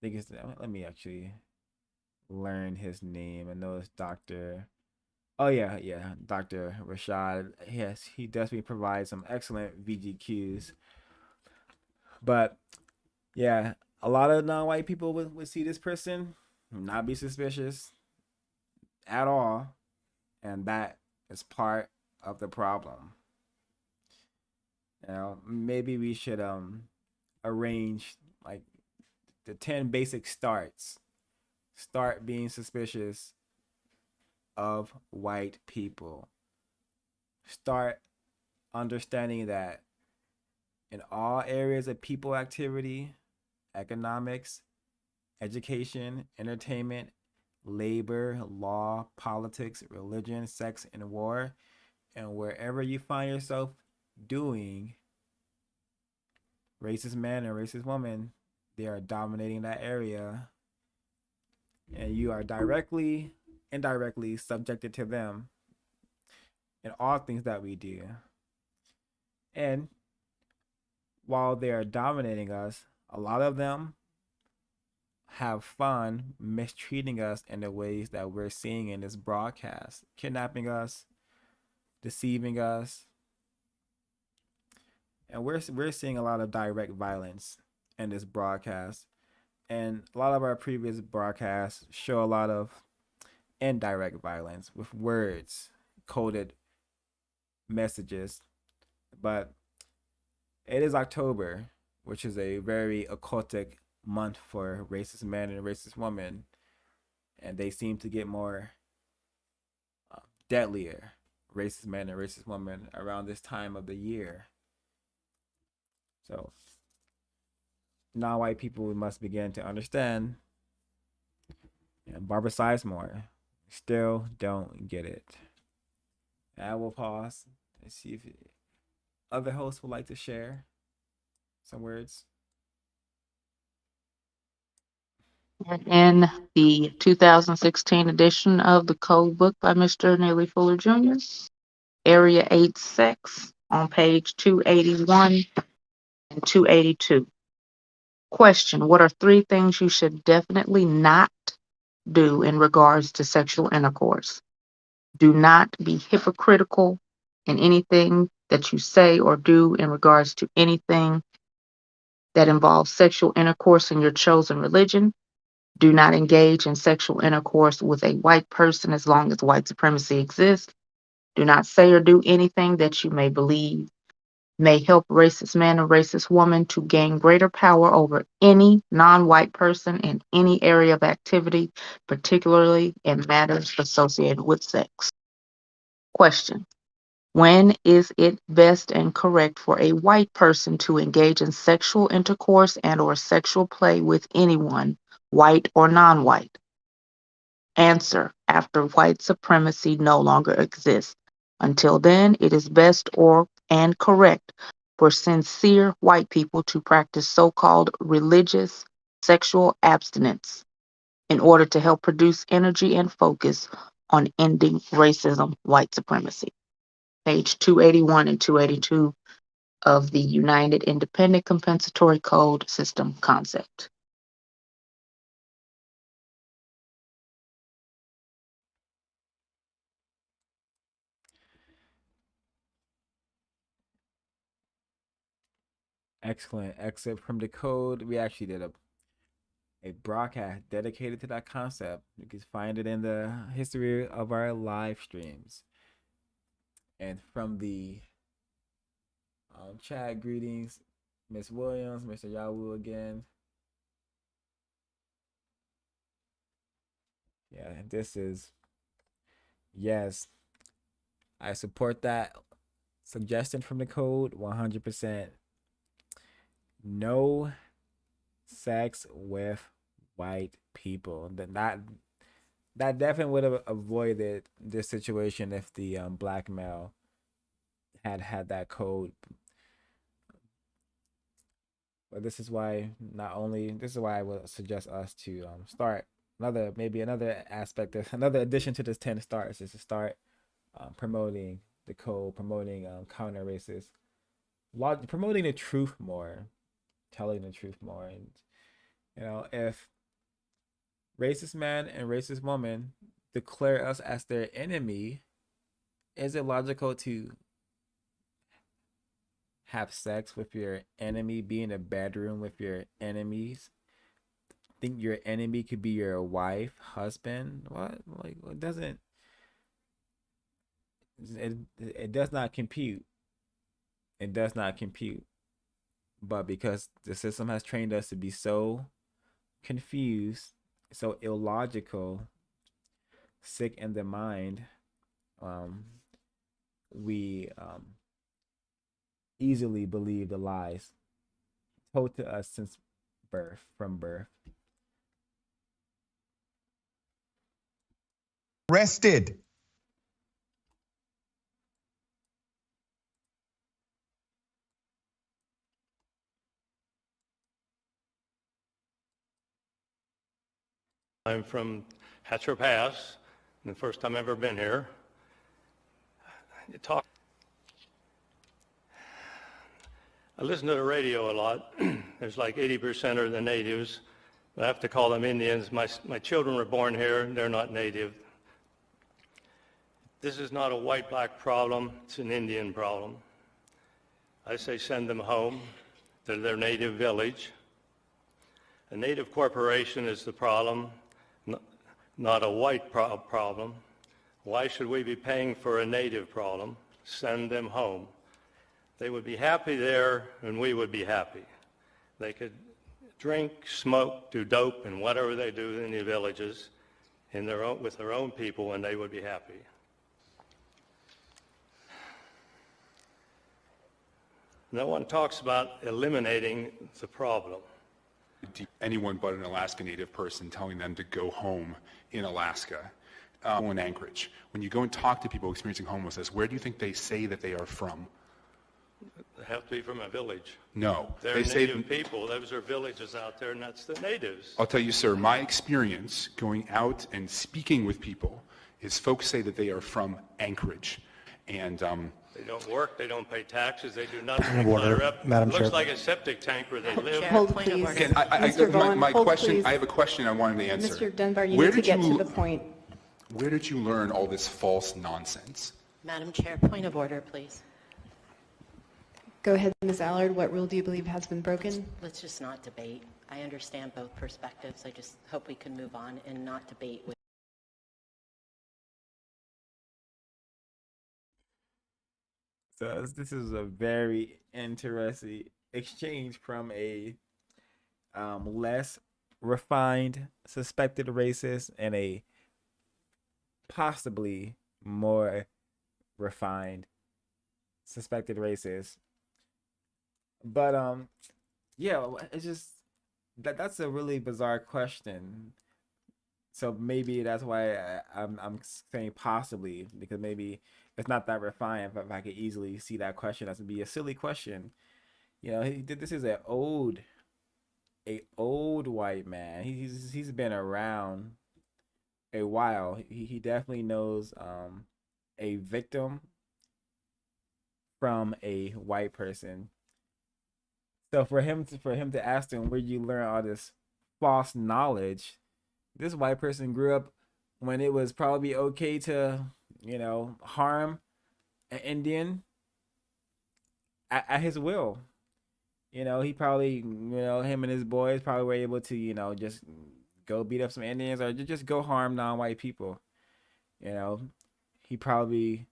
think it's, let me actually learn his name. I know it's Dr. Oh yeah, Dr. Rashad. Yes, he definitely provides some excellent VGQs. But yeah, a lot of non-white people would see this person, not be suspicious at all, and that is part of the problem. You know, maybe we should arrange like the 10 basic starts. Start being suspicious of white people. Start understanding that in all areas of people activity, economics, education, entertainment, labor, law, politics, religion, sex, and war, and wherever you find yourself doing, racist men and racist women, they are dominating that area, and you are directly, indirectly subjected to them in all things that we do. And while they are dominating us, a lot of them have fun mistreating us in the ways that we're seeing in this broadcast, kidnapping us, deceiving us. And we're seeing a lot of direct violence in this broadcast. And a lot of our previous broadcasts show a lot of indirect violence with words, coded messages. But it is October, which is a very occultic month for racist men and racist women. And they seem to get more deadlier, racist men and racist women, around this time of the year. So non-white people must begin to understand. And Barbara Sizemore still don't get it. And I will pause and see if other hosts would like to share some words. In the 2016 edition of the Code Book by Mr. Neely Fuller Jr., Area 8-6 on page 281 and 282. Question: what are 3 things you should definitely not do in regards to sexual intercourse? Do not be hypocritical in anything that you say or do in regards to anything that involves sexual intercourse in your chosen religion. Do not engage in sexual intercourse with a white person as long as white supremacy exists. Do not say or do anything that you may believe may help racist man or racist woman to gain greater power over any non-white person in any area of activity, particularly in matters associated with sex. Question: when is it best and correct for a white person to engage in sexual intercourse and or sexual play with anyone, white or non-white? Answer: after white supremacy no longer exists. Until then, it is best and correct for sincere white people to practice so-called religious sexual abstinence in order to help produce energy and focus on ending racism, white supremacy. Page 281 and 282 of the United Independent Compensatory Code System Concept. Excellent excerpt from the code. We actually did a broadcast dedicated to that concept. You can find it in the history of our live streams. And from the chat, greetings, Miss Williams, Mr. Yawu again. Yeah, this is, yes, I support that suggestion from the code 100%. No sex with white people. That definitely would have avoided this situation if the black male had that code. But this is why I would suggest us to start another aspect of another addition to this 10 starts is to start promoting the code, promoting counter racist, promoting the truth more, telling the truth more. And if racist man and racist woman declare us as their enemy, is it logical to have sex with your enemy, be in a bedroom with your enemies? Think your enemy could be your wife, husband? What? Like, it doesn't. It does not compute. It does not compute. But because the system has trained us to be so confused, so illogical, sick in the mind, we easily believe the lies told to us since from birth. Arrested. I'm from R.I.P.S, and the first time I've ever been here. I listen to the radio a lot. There's like 80% are the natives, I have to call them Indians. My children were born here. They're not native. This is not a white-black problem. It's an Indian problem. I say send them home to their native village. A native corporation is the problem, not a white problem. Why should we be paying for a native problem? Send them home. They would be happy there, and we would be happy. They could drink, smoke, do dope, and whatever they do in the villages with their own people, and they would be happy. No one talks about eliminating the problem. Anyone but an Alaska Native person telling them to go home in Alaska, in Anchorage. When you go and talk to people experiencing homelessness, where do you think they say that they are from? They have to be from a village. No. They're native people. Those are villages out there, and that's the natives. I'll tell you, sir, my experience going out and speaking with people is folks say that they are from Anchorage. And they don't work, they don't pay taxes, they do nothing. Point of order, Madam It looks Chair. like a septic tank where they live. Hold, please. Again, Mr. Vaughn, my hold, question, please. I have a question I wanted to answer. Mr. Dunbar, you Where need to did get you- to the point. Where did you learn all this false nonsense? Madam Chair, point of order, please. Go ahead, Ms. Allard. What rule do you believe has been broken? Let's just not debate. I understand both perspectives. I just hope we can move on and not debate with. So this is a very interesting exchange from a less refined suspected racist and a possibly more refined suspected racist. But yeah, it's just that's a really bizarre question. So maybe that's why I'm saying possibly, because maybe it's not that refined. If I could easily see that question as to be a silly question, you know, this is an old white man. He's been around a while. He definitely knows a victim from a white person. So for him to ask him, where you learn all this false knowledge, this white person grew up when it was probably okay to, you know, harm an Indian at his will. You know, he probably, you know, him and his boys probably were able to, you know, just go beat up some Indians or just go harm non-white people. You know, he probably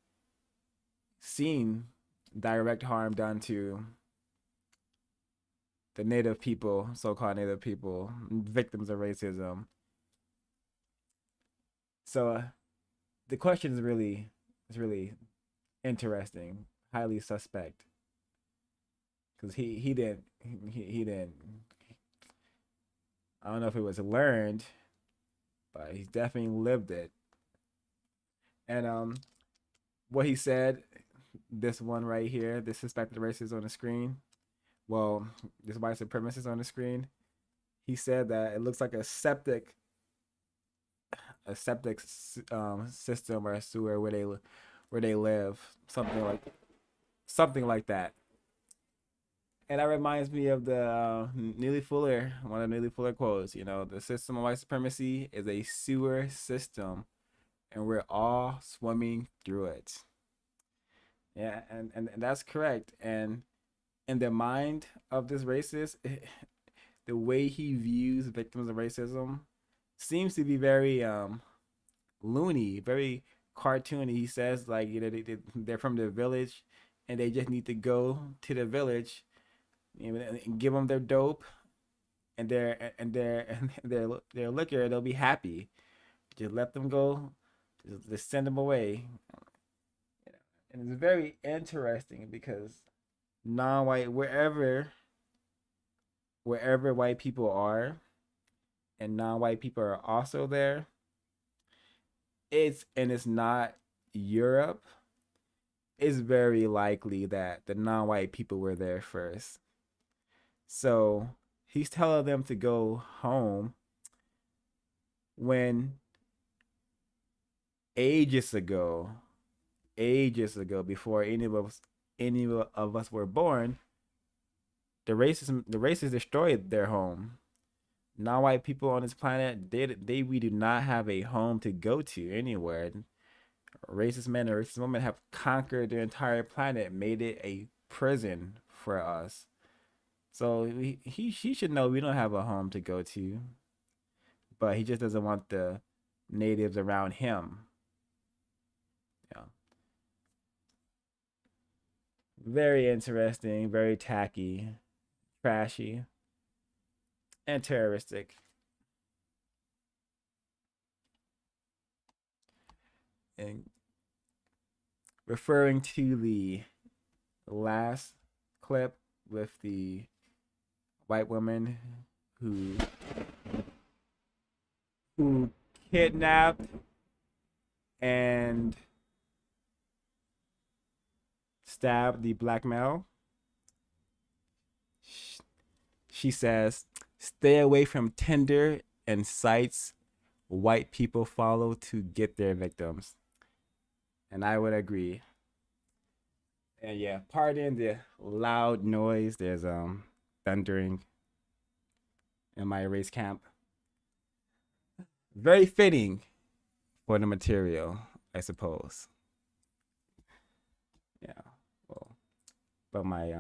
seen direct harm done to the native people, so-called native people, victims of racism. So the question is really interesting, highly suspect, because he didn't. I don't know if it was learned, but he's definitely lived it. And what he said, this one right here, this suspected racist on the screen. Well, this white supremacist on the screen. He said that it looks like a septic system or a sewer where they live, something like that. And that reminds me of the Neely Fuller, one of the Neely Fuller quotes. You know, the system of white supremacy is a sewer system, and we're all swimming through it. Yeah, and that's correct. And in the mind of this racist, the way he views victims of racism seems to be very loony, very cartoony. He says, like, you know, they're from the village and they just need to go to the village, you know, and give them their dope and their liquor. They'll be happy. Just let them go. Just send them away. And it's very interesting because non-white, wherever white people are, and non-white people are also there, it's not Europe, it's very likely that the non-white people were there first. So he's telling them to go home when ages ago, before any of us were born, the racists destroyed their home. non-white people on this planet, we do not have a home to go to anywhere. Racist men and racist women have conquered the entire planet, made it a prison for us. So he should know we don't have a home to go to. But he just doesn't want the natives around him. Yeah. Very interesting, very tacky, trashy, and terroristic. And referring to the last clip with the white woman who kidnapped and stabbed the black male, she says, "Stay away from Tinder and sites white people follow to get their victims." And I would agree. And yeah, pardon the loud noise. There's thundering in my race camp. Very fitting for the material, I suppose. Yeah, well, but my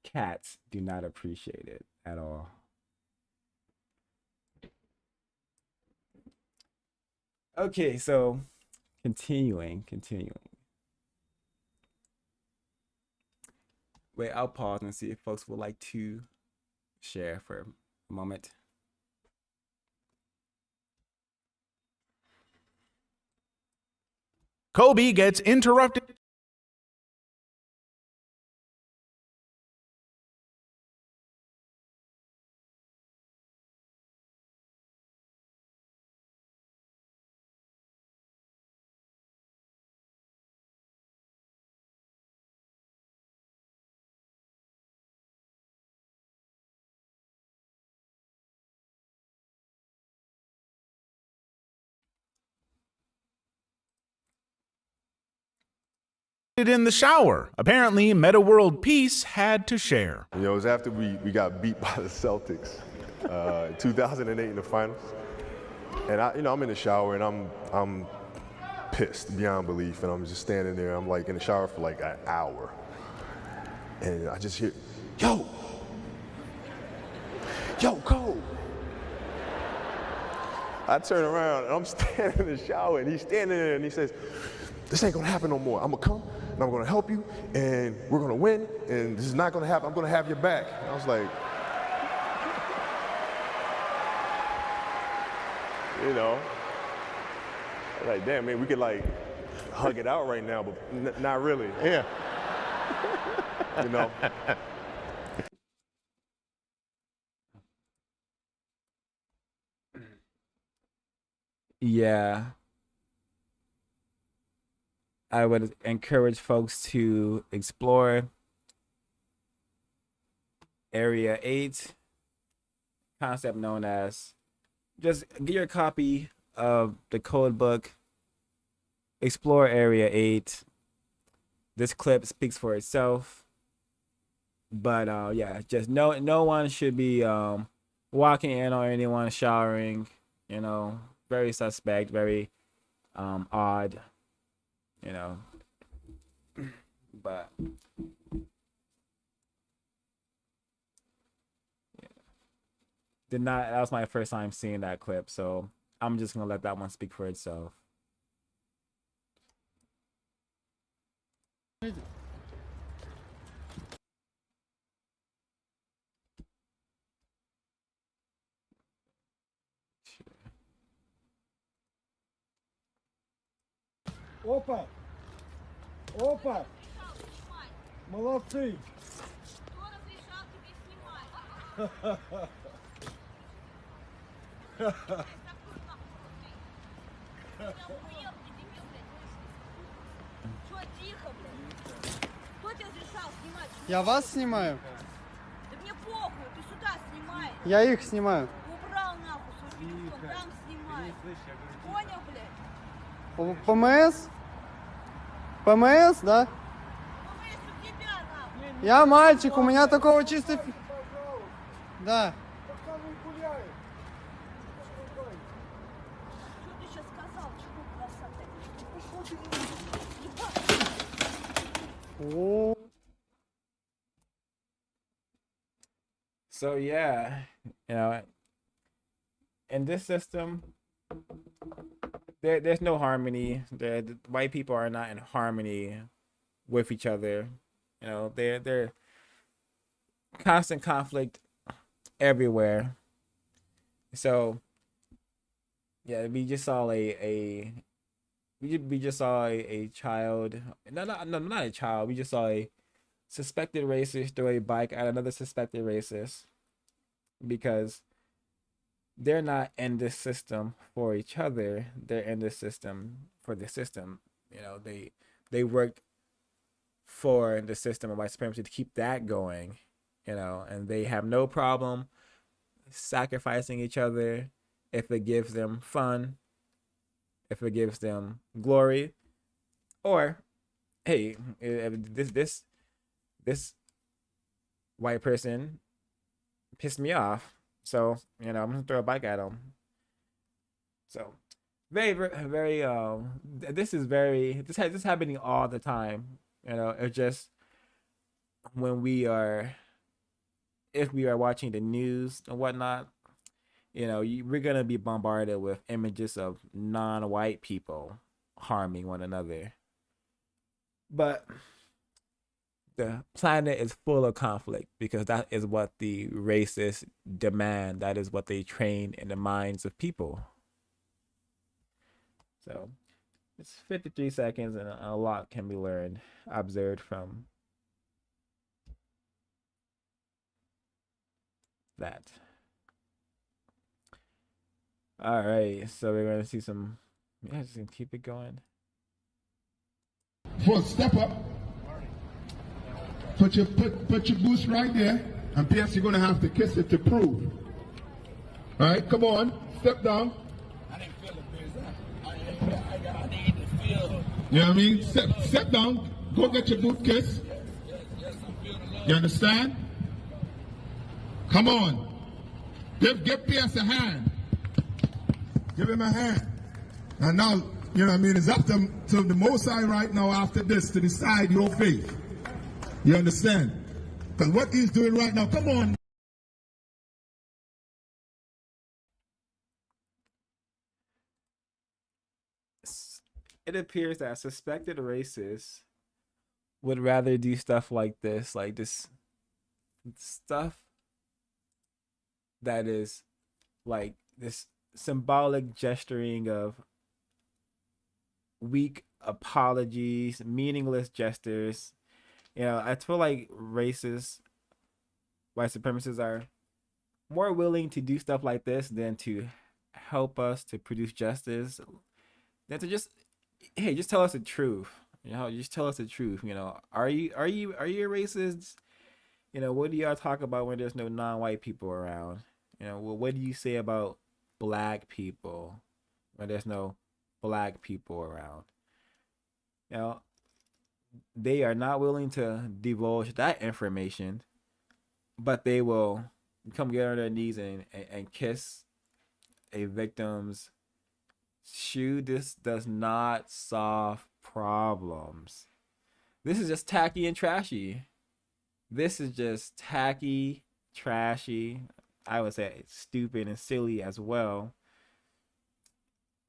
cats do not appreciate it at all. Okay, so continuing. Wait, I'll pause and see if folks would like to share for a moment. Kobe gets interrupted. In the shower. Apparently, Meta World Peace had to share. You know, it was after we got beat by the Celtics, 2008 in the finals, and I'm in the shower and I'm pissed beyond belief, and I'm just standing there. I'm like in the shower for like an hour, and I just hear, yo, Cole. I turn around and I'm standing in the shower, and he's standing there, and he says, "This ain't gonna happen no more. I'm gonna come and I'm gonna help you, and we're gonna win, and this is not gonna happen. I'm gonna have your back." And I was like, you know, like, damn, man, we could like hug it out right now, but not really. Yeah. You know. Yeah. I would encourage folks to explore Area 8, concept known as, just get your copy of the code book, explore Area 8. This clip speaks for itself. But yeah, just no one should be walking in on anyone showering, you know, very suspect, very odd. You know, but yeah. That was my first time seeing that clip, so I'm just gonna let that one speak for itself. Опа! Опа! Молодцы! Я вас снимаю? Да мне похуй, ты сюда снимай. Я их снимаю. Убрал нахуй свой телефон, там снимай. Понял, блядь? ПМС? ПМС, да? Я мальчик, у меня такого чисто... Да. So yeah, you know, in this system, there's no harmony. The white people are not in harmony with each other. You know, they're constant conflict everywhere. So yeah, we just saw we just saw a child. No, not a child. We just saw a suspected racist throw a bike at another suspected racist because they're not in this system for each other. They're in this system for the system. You know, they work for the system of white supremacy to keep that going. You know, and they have no problem sacrificing each other if it gives them fun, if it gives them glory, or hey, if this white person pissed me off, so you know I'm gonna throw a bike at him. So very this is happening all the time. You know, it's just when if we are watching the news and whatnot, you know, we're gonna be bombarded with images of non-white people harming one another. But the planet is full of conflict because that is what the racists demand. That is what they train in the minds of people. So it's 53 seconds and a lot can be learned, observed from that. All right, so we're going to see some, yeah, just gonna keep it going. First, step up. Put your boots right there, and P.S. you're going to have to kiss it to prove. All right, come on, step down. You know what I mean? Step down. Go get your boot kiss. You understand? Come on. Give P.S. a hand. Give him a hand. And now, you know what I mean, it's up to the Most High right now after this to decide your faith. You understand? Because what he's doing right now, come on. It appears that suspected racists would rather do stuff like this stuff that is like this symbolic gesturing of weak apologies, meaningless gestures. You know, I feel like racist white supremacists are more willing to do stuff like this than to help us to produce justice, than to just, hey, just tell us the truth. You know, just tell us the truth. You know, are you a racist? You know, what do y'all talk about when there's no non-white people around? You know, well, what do you say about black people when there's no black people around? You know, they are not willing to divulge that information, but they will come get on their knees and kiss a victim's shoe. This does not solve problems. This is just tacky and trashy. This is just tacky, trashy. I would say stupid and silly as well.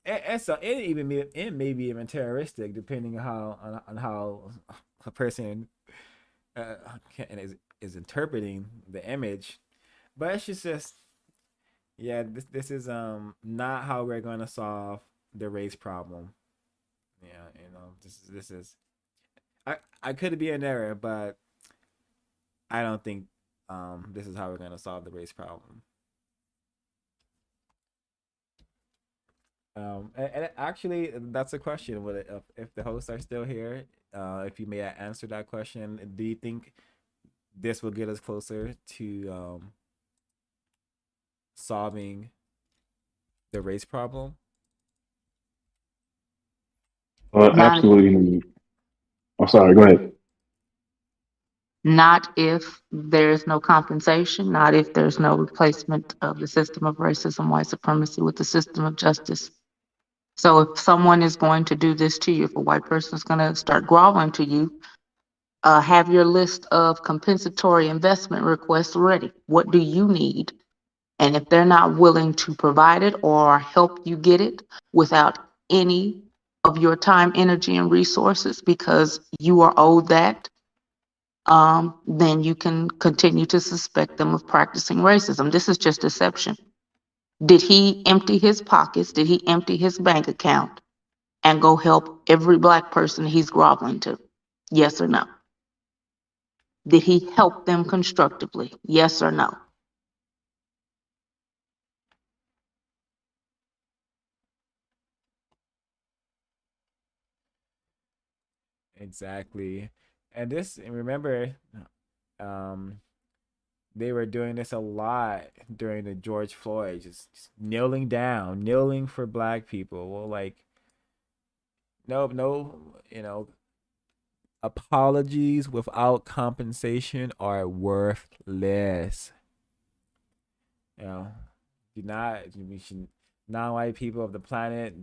And so it may be even terroristic, depending on how a person is interpreting the image. But it's just yeah, this is not how we're going to solve the race problem. Yeah, you know, this is I could be in error, but I don't think this is how we're going to solve the race problem. And actually, that's a question. If the hosts are still here, if you may answer that question, do you think this will get us closer to solving the race problem? Absolutely. I'm sorry. Go ahead. Not if there's no compensation, not if there's no replacement of the system of racism, white supremacy with the system of justice. So if someone is going to do this to you, if a white person is going to start groveling to you, have your list of compensatory investment requests ready. What do you need? And if they're not willing to provide it or help you get it without any of your time, energy, and resources because you are owed that, then you can continue to suspect them of practicing racism. This is just deception. Did he empty his pockets? Did he empty his bank account and go help every black person he's groveling to? Yes or no? Did he help them constructively? Yes or no? Exactly. And this, and remember, um, they were doing this a lot during the George Floyd, just kneeling down, kneeling for black people. Well, like, no, apologies without compensation are worthless. You know, do not, we should, non-white people of the planet,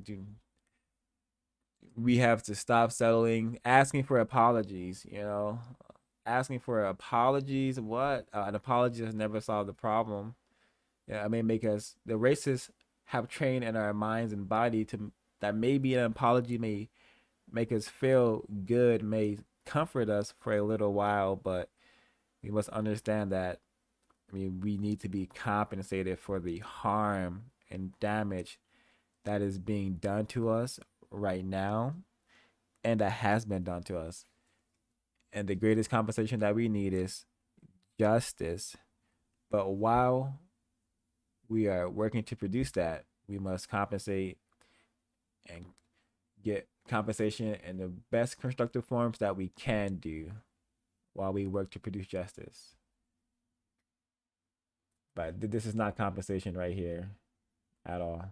we have to stop settling, asking for apologies, asking for apologies. What? An apology has never solved the problem. Yeah, I mean, because the racists have trained in our minds and body to that maybe an apology may make us feel good, may comfort us for a little while, but we must understand that, I mean, we need to be compensated for the harm and damage that is being done to us right now and that has been done to us. And the greatest compensation that we need is justice. But while we are working to produce that, we must compensate and get compensation in the best constructive forms that we can do while we work to produce justice. But this is not compensation right here at all.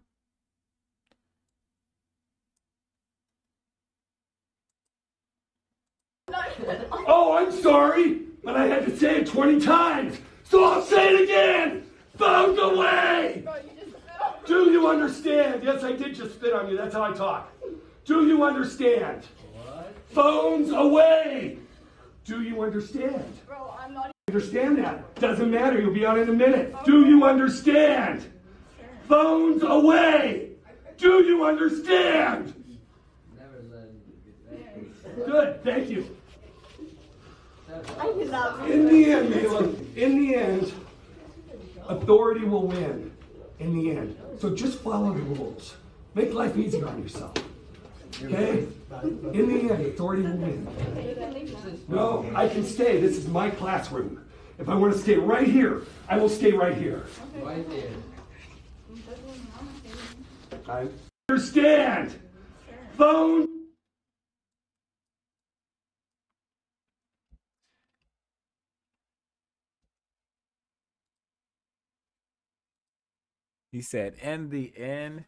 Oh, I'm sorry, but I had to say it 20 times, so I'll say it again. Phones away! Do you understand? Yes, I did just spit on you. That's how I talk. Do you understand? What? Phones away! Do you understand? Bro, I'm not Understand that? Doesn't matter. You'll be out in a minute. Do you understand? Phones away! Do you understand? Good, thank you. In the end, Neely, in the end, authority will win. In the end. So just follow the rules. Make life easier on yourself. Okay? In the end, authority will win. No, I can stay. This is my classroom. If I want to stay right here, I will stay right here. Right there. I understand. Phone. He said, in the end,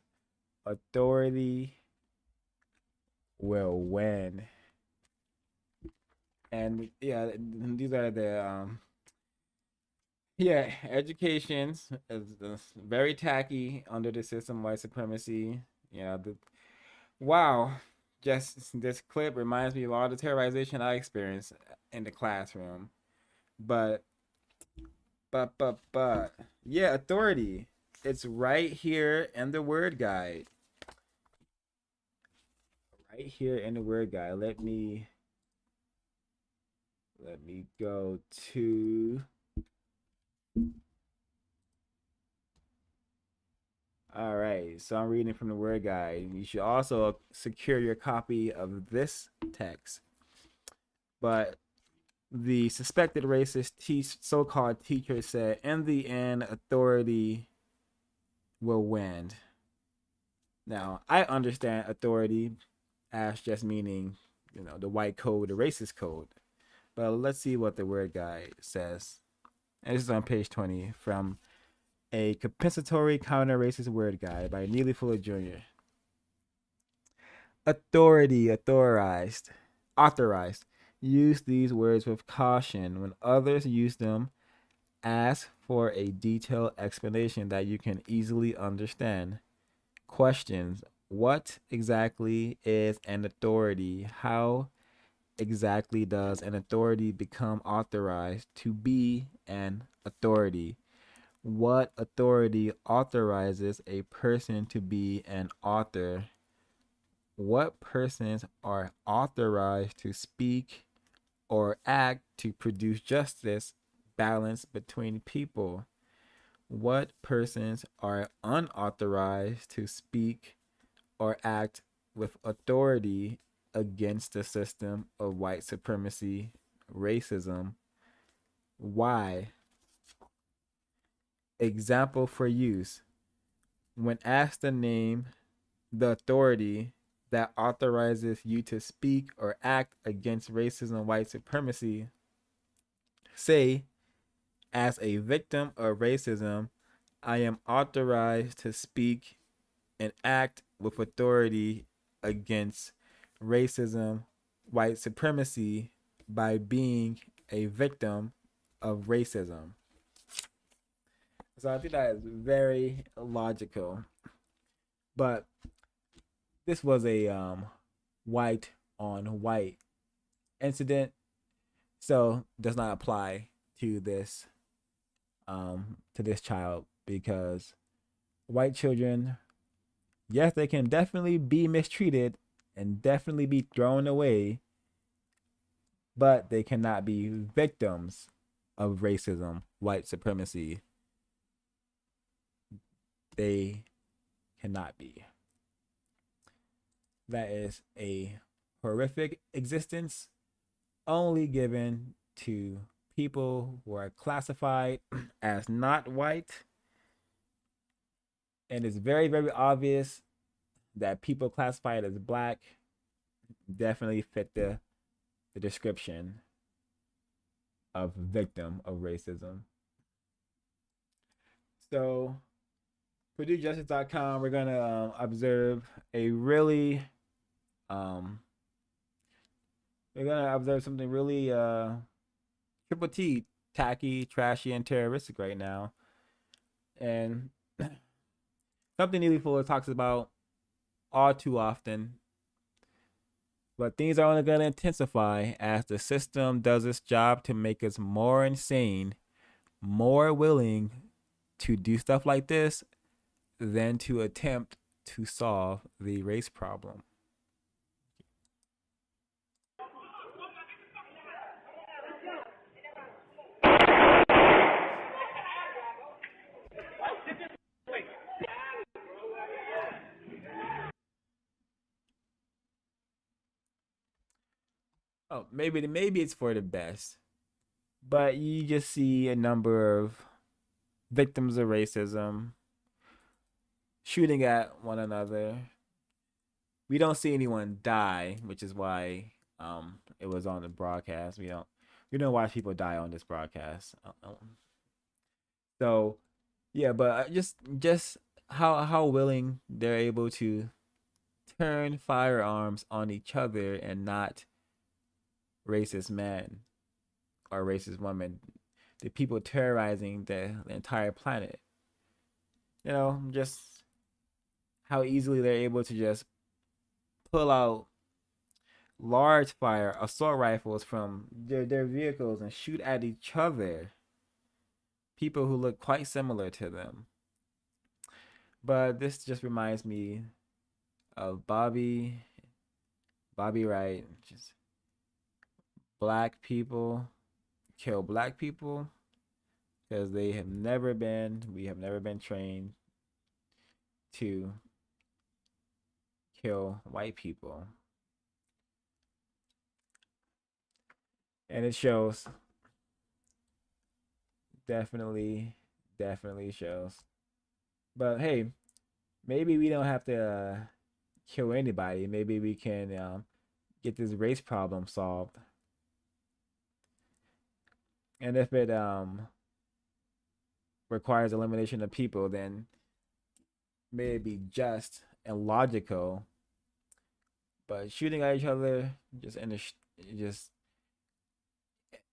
authority will win. And yeah, these are the education is very tacky under the system of white supremacy. Wow, just this clip reminds me of all the terrorization I experienced in the classroom. But yeah, authority. It's right here in the word guide. Right here in the word guide. Let me go to all right, so I'm reading from the word guide. You should also secure your copy of this text. But the suspected racist so-called teacher said, in the end, authority will win. Now, I understand authority as just meaning, the white code, the racist code. But let's see what the word guide says. And this is on page 20 from A Compensatory Counter-Racist Word Guide by Neely Fuller Jr. Authority, authorized. Use these words with caution. When others use them, ask for a detailed explanation that you can easily understand. Questions: what exactly is an authority? How exactly does an authority become authorized to be an authority? What authority authorizes a person to be an author? What persons are authorized to speak or act to produce justice, balance between people? What persons are unauthorized to speak or act with authority against the system of white supremacy, racism? Why? Example for use. When asked to name the authority that authorizes you to speak or act against racism and white supremacy, say, as a victim of racism, I am authorized to speak and act with authority against racism, white supremacy by being a victim of racism. So I think that is very logical. But this was a white on white incident, so does not apply to this child, because white children, yes, they can definitely be mistreated and definitely be thrown away, but they cannot be victims of racism, white supremacy. They cannot be. That is a horrific existence only given to people who are classified as not white. And it's very, very obvious that people classified as black definitely fit the description of victim of racism. So, PurdueJustice.com, we're gonna observe a really, we're gonna observe something really triple T, tacky, trashy, and terroristic right now, and something Neely Fuller talks about all too often. But things are only going to intensify as the system does its job to make us more insane, more willing to do stuff like this than to attempt to solve the race problem. Oh, maybe it's for the best, but you just see a number of victims of racism shooting at one another. We don't see anyone die, which is why it was on the broadcast. We don't watch people die on this broadcast. So yeah, but just how willing they're able to turn firearms on each other and not racist men or racist women, the people terrorizing the entire planet. Just how easily they're able to just pull out large fire assault rifles from their vehicles and shoot at each other. People who look quite similar to them. But this just reminds me of Bobby Wright. Just black people kill black people because we have never been trained to kill white people. And it shows. Definitely shows. But hey, maybe we don't have to kill anybody. Maybe we can get this race problem solved. And if it requires elimination of people, then may it be just and logical. But shooting at each other just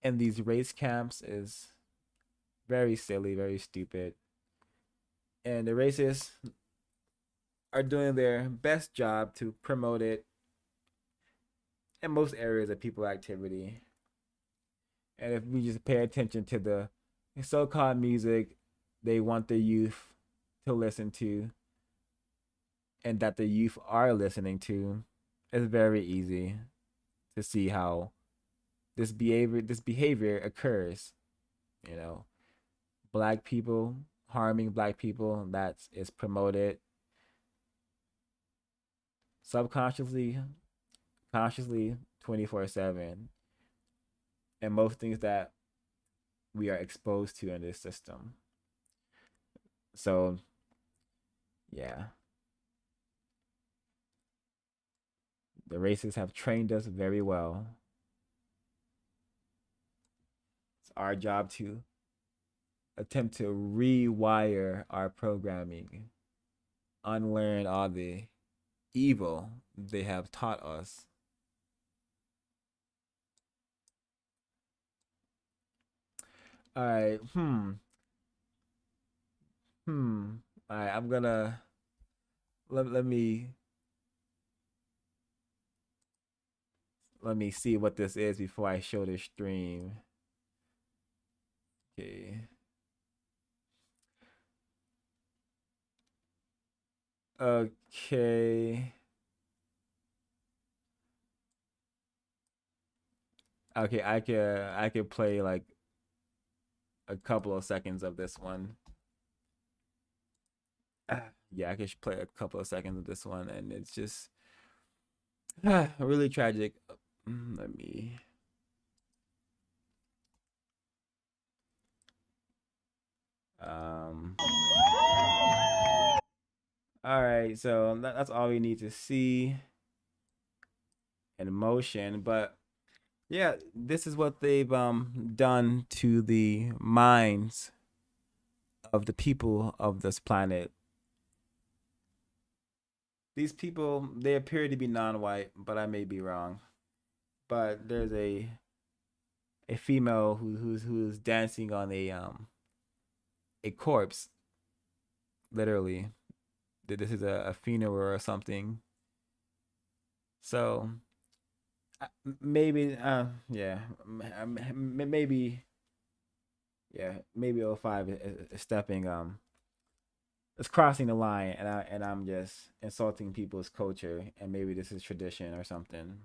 in these race camps is very silly, very stupid. And the racists are doing their best job to promote it in most areas of people activity. And if we just pay attention to the so-called music they want the youth to listen to and that the youth are listening to, it's very easy to see how this behavior occurs. You know, black people harming black people, that is promoted subconsciously, consciously, 24/7. And most things that we are exposed to in this system. So, yeah. The racists have trained us very well. It's our job to attempt to rewire our programming, unlearn all the evil they have taught us. All right. All right. I'm gonna let me see what this is before I show the stream. Okay. Okay. Okay, I could play like a couple of seconds of this one. Yeah, I could play a couple of seconds of this one, and it's just really tragic. Let me. All right, so that's all we need to see in motion. But yeah, this is what they've done to the minds of the people of this planet. These people, they appear to be non-white, but I may be wrong. But there's a female who's dancing on a corpse, literally. This is a funeral or something. So maybe maybe 05 is stepping it's crossing the line, and I'm just insulting people's culture, and maybe this is tradition or something.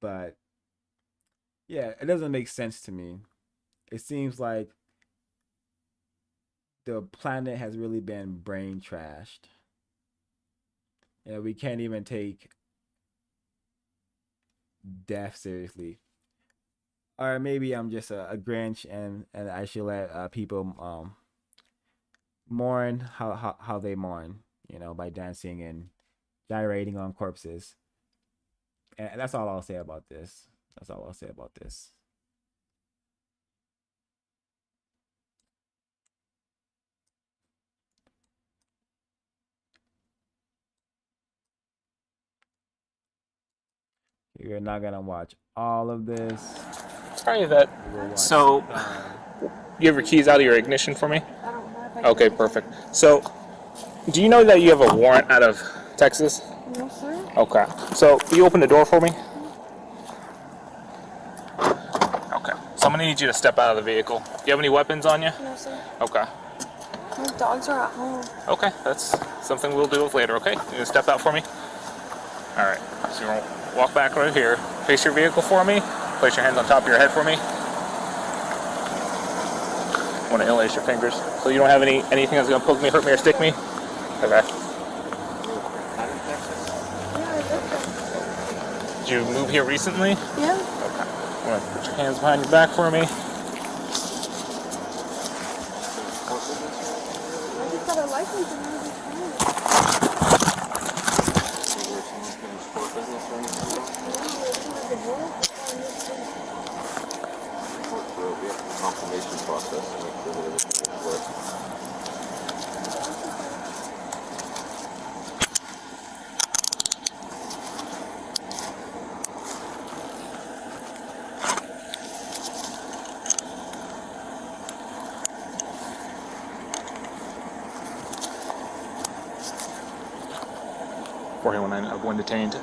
But yeah, it doesn't make sense to me. It seems like the planet has really been brain trashed. You know, we can't even take death seriously. Or maybe I'm just a Grinch, and I should let people mourn how they mourn, you know, by dancing and gyrating on corpses. And that's all I'll say about this. That's all I'll say about this. You're not gonna watch all of this. Sorry that. So, you have your keys out of your ignition for me? Okay, perfect. So, do you know that you have a warrant out of Texas? No, sir. Okay. So, will you open the door for me? Okay. So, I'm gonna need you to step out of the vehicle. Do you have any weapons on you? No, sir. Okay. My dogs are at home. Okay, that's something we'll deal with later, okay? You gonna step out for me? Alright, so you're gonna walk back right here. Face your vehicle for me. Place your hands on top of your head for me. I want to interlace your fingers. So you don't have anything that's gonna poke me, hurt me, or stick me? Okay. Did you move here recently? Yeah. Okay. I'm gonna put your hands behind your back for me. I just got a license and confirmation process to make sure that everything works. beforehand when I'm when detained.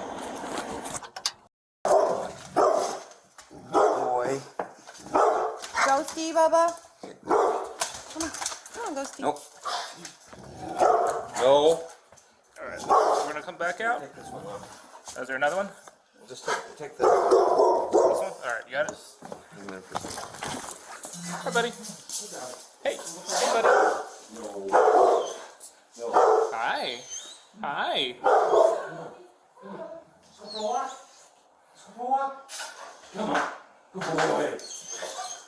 Boy. Ghosty, Bubba. Come on, Ghosty. Nope. Go. All right. We're gonna come back out. Is there another one? Just take the. This one? All right, you got it. Hi, buddy. Hey, buddy. Hi. Hi. Come on. Good boy.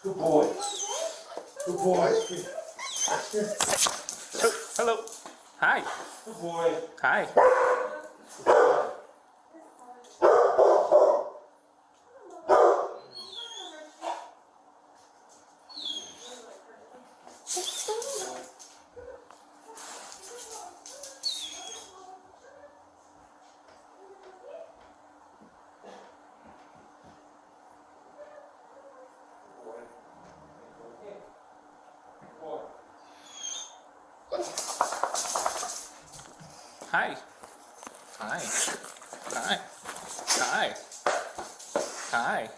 Good boy. Good boy. Oh, hello. Hi. Good boy. Hi. Hi. Hi. Hi. Hi. Hi. Hi.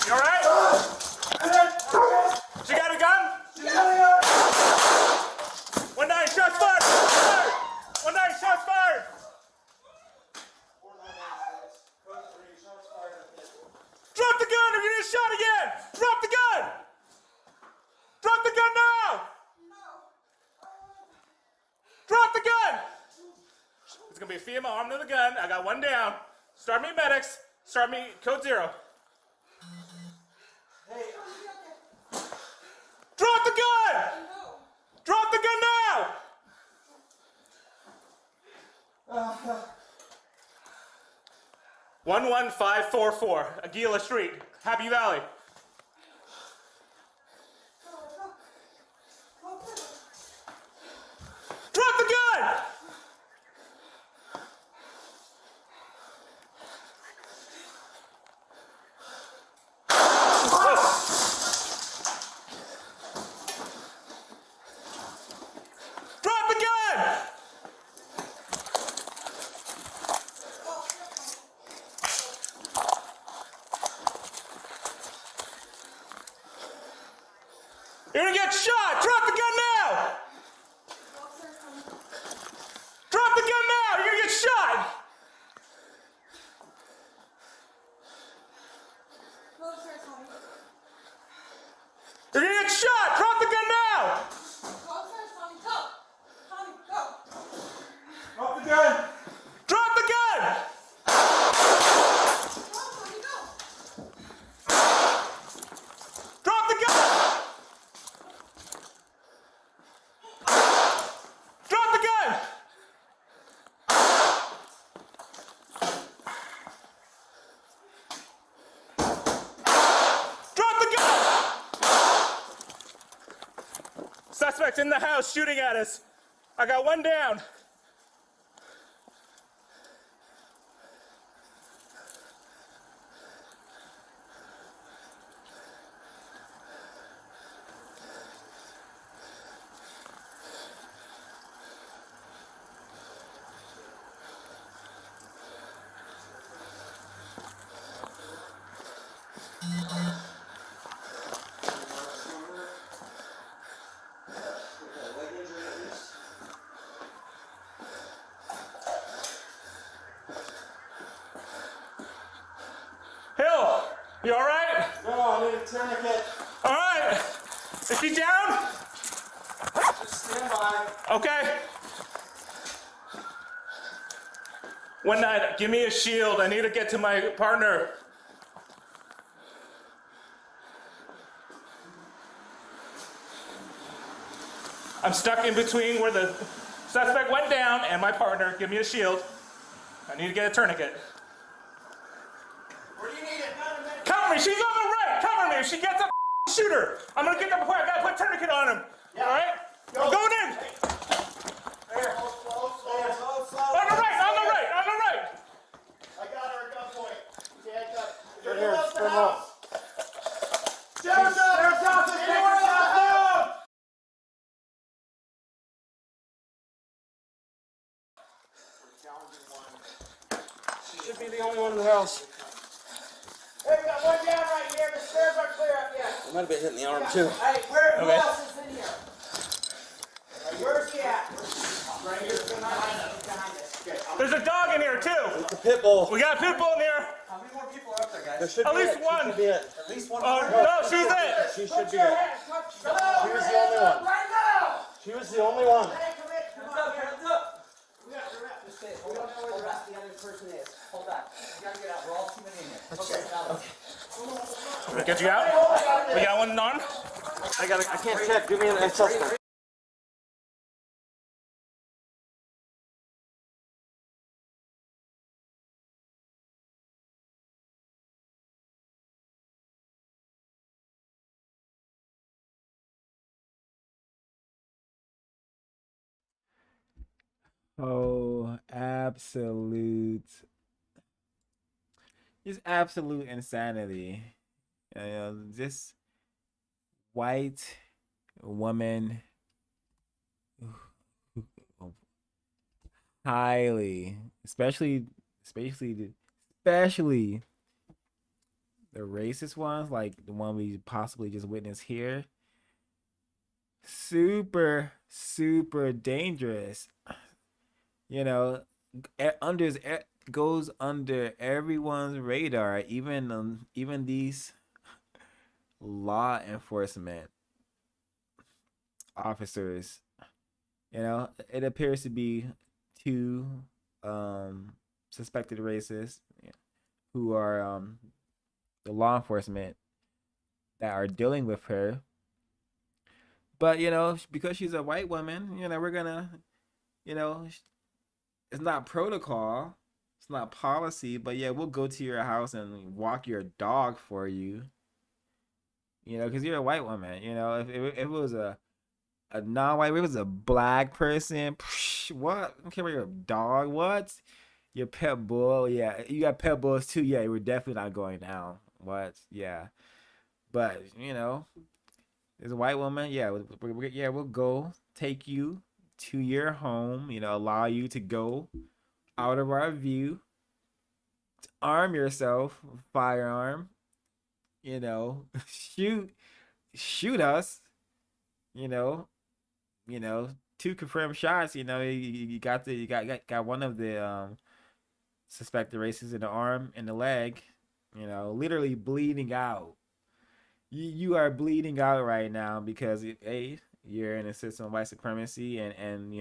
You alright? She got a gun? 1-9, shots fired! 1-9, shots fired! Drop the gun or you're gonna get shot again! Drop the gun! Drop the gun now! Drop the gun! It's gonna be a female armed with a gun. I got one down. Start me medics. Start me code 0. Drop the gun! Drop the gun now! 11544, Aguila Street, Happy Valley. Drop the gun! Drop the gun! You're gonna get shot! Drop the gun now! Drop the gun now! You're gonna get shot! You're gonna get shot! Drop the gun now! Drop the gun! Drop the gun! Drop the gun! Drop the gun! Drop the gun! Suspect in the house shooting at us. I got one down. Hill, you all right? No, I need a tourniquet. All right. Is she down? Just stand by. Okay. 1-9, give me a shield. I need to get to my partner. I'm stuck in between where the Suspect went down, and my partner, give me a shield. I need to get a tourniquet. Where do you need it? Cover me, she's on the right, cover me. If she gets up, shoot her. I'm gonna get the point, I gotta put a tourniquet on him. Yeah. All right? Go. I'm going in. There. Slow. On the right. I got her at gunpoint. See, I got her. Right here, Left the spin house. Sheriff's office, anywhere else down. She should be the only one in the house. Hey, we got one down right here. The stairs aren't clear up yet. I might have been hitting the arm too. Hey, who Okay. else is in here? Where's he at? Right here. Behind us. Okay. There's a dog in here, too. The pit bull. We got a pit bull in here. How many more people are up there, guys? There should At be least it. one. She should be it. At least one. Oh, no, she's it. She should be it. She was the only one. Right now. She was the only one. Hey, come in. Come on, hands up. We don't know where the rest of the other person is. Hold back. You gotta get out. We're all too many in here. Okay. Get you out? We got one in the arm? I can't check. Give me an assessment. Oh, absolute. Just absolute insanity. This white woman, highly, especially the racist ones, like the one we possibly just witnessed here. Super dangerous. Goes under everyone's radar, even these law enforcement officers. It appears to be two suspected racists who are the law enforcement that are dealing with her. But because she's a white woman, we're gonna, it's not protocol, it's not policy, but yeah, we'll go to your house and walk your dog for you. Because you're a white woman. If it was a non-white, if it was a black person, what? I don't care about your dog. What? Your pet bull? Yeah, you got pet bulls too. Yeah, we're definitely not going down. What? Yeah, but as a white woman, yeah, we'll go take you to your home. Allow you to go out of our view. Arm yourself, firearm. Shoot us. Two confirmed shots. You got one of the suspected racists in the arm and the leg. Literally bleeding out. You are bleeding out right now because you're in a system of white supremacy, and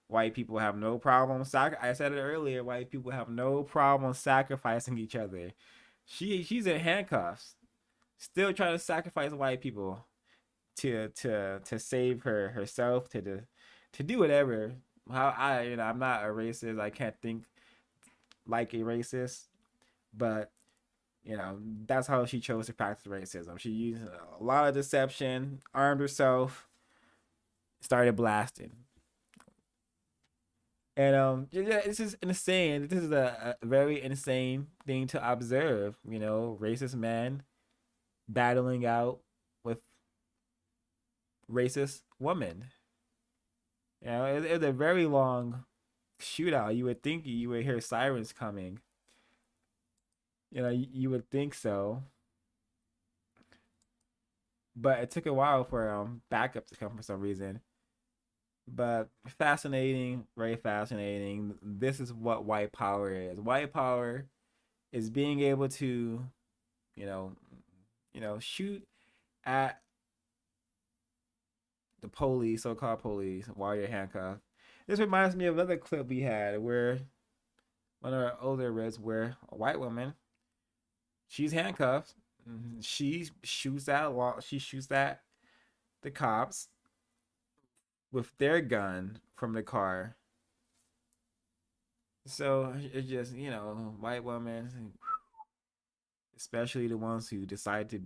white people have no problem. I said it earlier. White people have no problem sacrificing each other. She's in handcuffs, still trying to sacrifice white people to save herself, to do whatever. I'm not a racist. I can't think like a racist, but that's how she chose to practice racism. She used a lot of deception, armed herself, started blasting. And this is insane. This is a very insane thing to observe. Racist men battling out with racist women. It's a very long shootout. You would think you would hear sirens coming. You would think so. But it took a while for backup to come for some reason. But fascinating, very fascinating. This is what white power is. White power is being able to, shoot at the police, so-called police, while you're handcuffed. This reminds me of another clip we had where one of our older reds, where a white woman, she's handcuffed. She shoots at the cops with their gun from the car. So it's just, you know, white women, especially the ones who decide to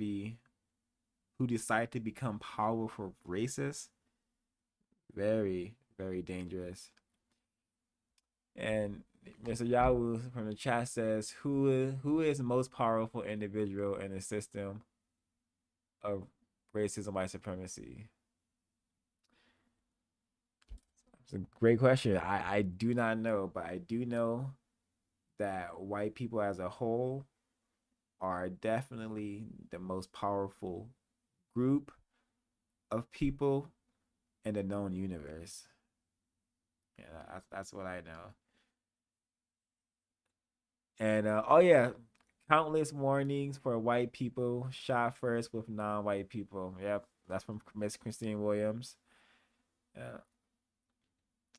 become powerful racists, very, very dangerous. And Mr. Yahoo from the chat says, who is the most powerful individual in the system of racism, white supremacy? It's a great question. I do not know, but I do know that white people as a whole are definitely the most powerful group of people in the known universe. Yeah, that's what I know. And oh yeah, countless warnings for white people shot first with non-white people. Yep, that's from Miss Christine Williams.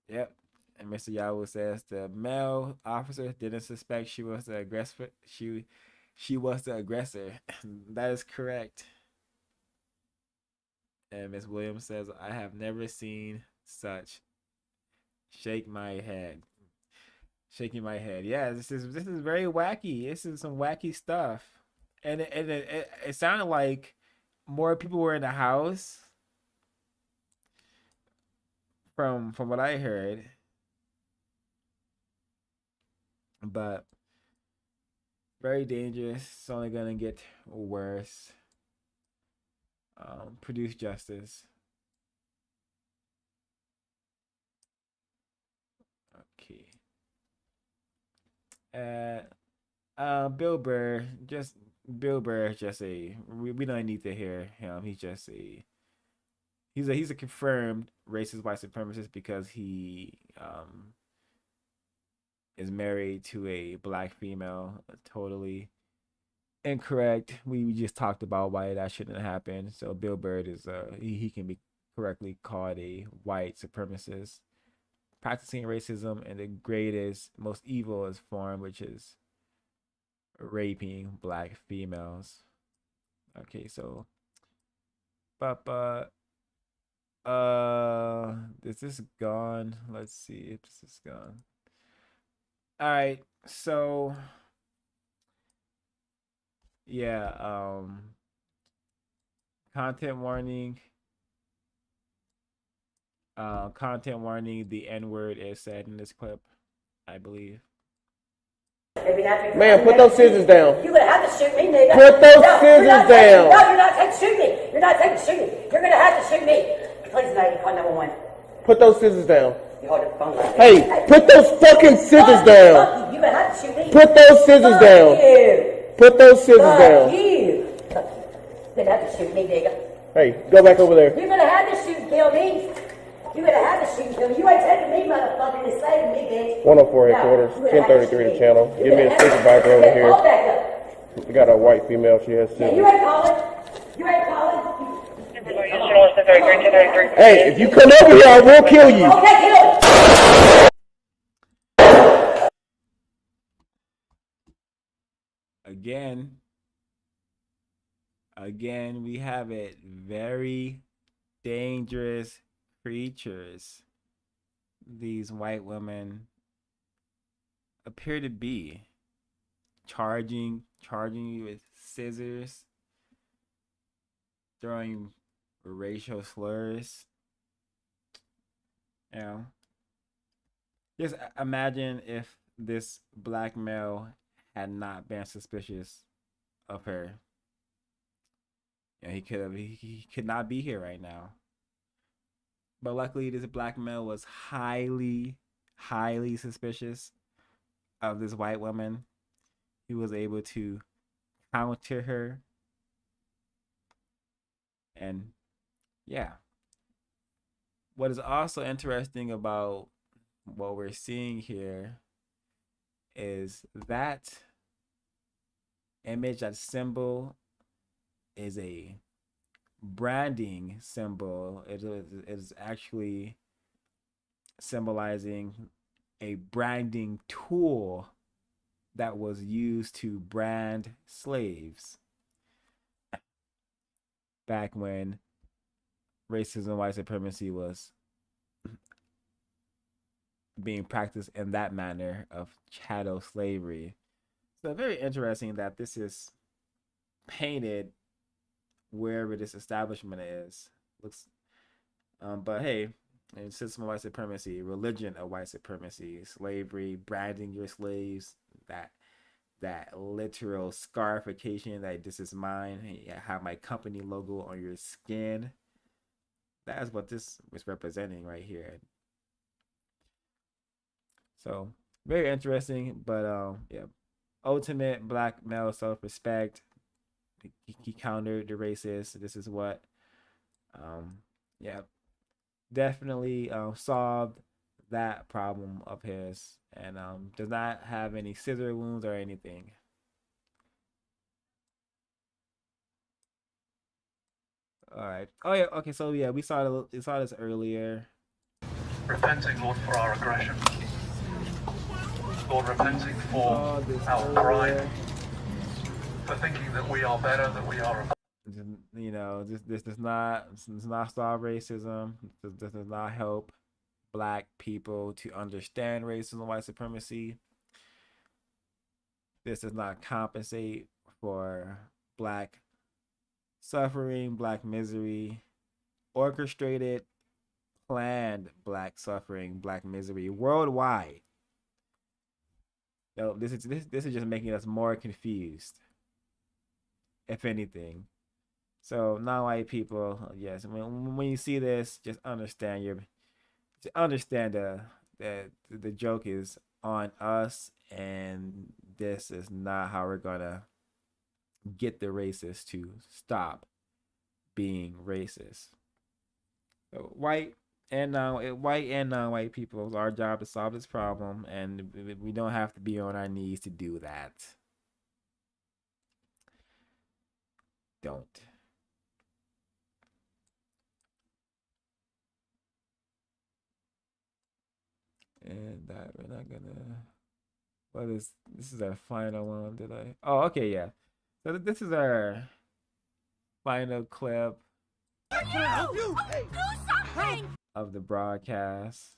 Yep. And Mr. Yahoo says the male officer didn't suspect she was the aggressor. She was the aggressor. That is correct. And Miss Williams says, I have never seen such. Shake my head. Shaking my head. Yeah, this is very wacky. This is some wacky stuff. And it sounded like more people were in the house from what I heard. But very dangerous. It's only gonna get worse. Produce justice. Okay. Bill Burr, just a we don't need to hear him. He's a confirmed racist white supremacist because he is married to a black female. Totally incorrect. We just talked about why that shouldn't happen. So Bill Burr is he can be correctly called a white supremacist, practicing racism in the greatest, most evilest form, which is raping black females. Okay, so this is gone. Let's see if this is gone. All right, so yeah, content warning. Content warning, the N-word is said in this clip, I believe. Man, put those scissors down. You're gonna have to shoot me, nigga. Put those scissors down. No, you're not taking to shoot me. You're not taking to shoot me. You're gonna have to shoot me. Please, lady, call 911. Put those scissors down. You hold the phone like Hey, put those fucking scissors down. Fuck you. You're gonna have to shoot me. Put those scissors down. You. Put those scissors down. Fuck you. Fuck you. You're gonna have to shoot me, nigga. Hey, go back over there. You're gonna have to shoot and kill me. You're gonna have to shoot and kill me. You ain't taking me, motherfucker, and saving me, bitch. 104 headquarters, 1033 the channel. Give me a supervisor over here. Call back up. We got a white female. She has Yeah, scissors. you ain't calling. You ain't calling. Hey, if you come over here, I will kill you. Okay, kill me. Again, we have it. Very dangerous creatures these white women appear to be. Charging you with scissors, throwing racial slurs. You know, just imagine if this black male had not been suspicious of her. Yeah, he could not be here right now. But luckily, this black male was highly suspicious of this white woman. He was able to counter her. And yeah. What is also interesting about what we're seeing here is that image, that symbol, is a branding symbol. It is actually symbolizing a branding tool that was used to brand slaves back when racism, white supremacy was being practiced in that manner of chattel slavery. So very interesting that this is painted wherever this establishment is. Looks, but hey, in system of white supremacy, religion of white supremacy, slavery, branding your slaves, that literal scarification that this is mine. I have my company logo on your skin. That is what this was representing right here. So very interesting, but yeah, ultimate black male self-respect. He countered the racist. This is what, yeah, definitely solved that problem of his, and does not have any scissor wounds or anything. All right. Oh yeah. Okay. So yeah, we saw this earlier. Repenting, Lord, for our aggression. Lord, repenting for our pride, for thinking that we are better, that we are. You know, this does not solve racism. This does not help black people to understand racism and white supremacy. This does not compensate for black suffering, black misery, orchestrated, planned black suffering, black misery worldwide. No, this is just making us more confused, if anything. So non-white people, yes, when you see this, just understand the joke is on us, and this is not how we're gonna get the racists to stop being racist. So white and non-white people, it's our job to solve this problem, and we don't have to be on our knees to do that. Don't. And that we're not gonna. What is this? Is our final one? Did I? Oh, okay, yeah. So this is our final clip of the broadcast.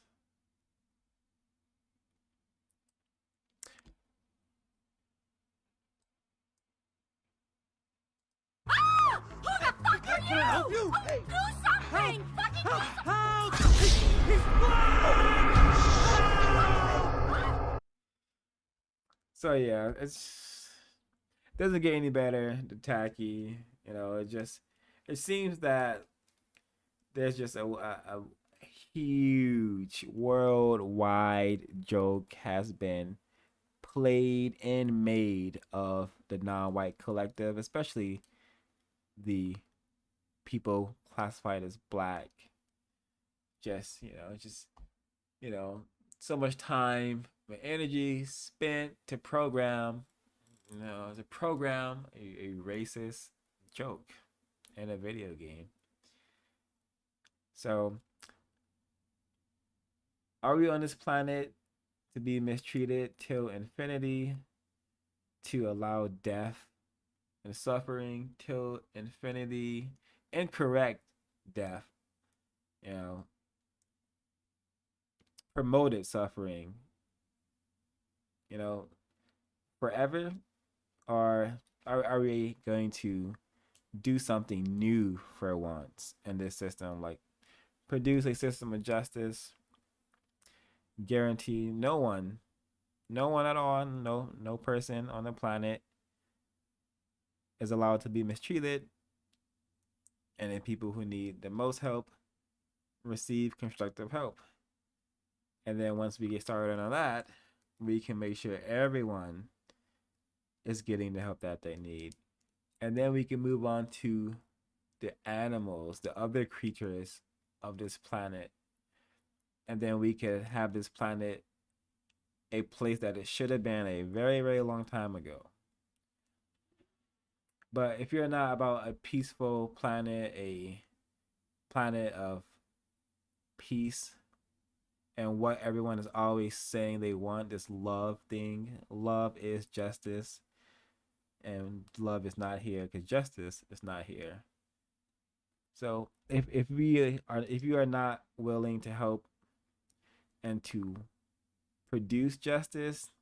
Who the fuck are you? Do something! Fucking So yeah, it doesn't get any better. The tacky, you know, it seems that there's just a huge worldwide joke has been played and made of the non-white collective, especially the people classified as black. Just so much time and energy spent to program, a racist joke in a video game. So, are we on this planet to be mistreated till infinity, to allow death and suffering till infinity, incorrect death, promoted suffering, forever? Or are we going to do something new for once in this system, like produce a system of justice, guarantee no one at all, no person on the planet is allowed to be mistreated, and then people who need the most help receive constructive help. And then once we get started on that, we can make sure everyone is getting the help that they need. And then we can move on to the animals, the other creatures of this planet. And then we could have this planet a place that it should have been a very, very long time ago. But if you're not about a peaceful planet, a planet of peace, and what everyone is always saying they want, this love thing, love is justice, and love is not here because justice is not here. So if you are not willing to help and to produce justice,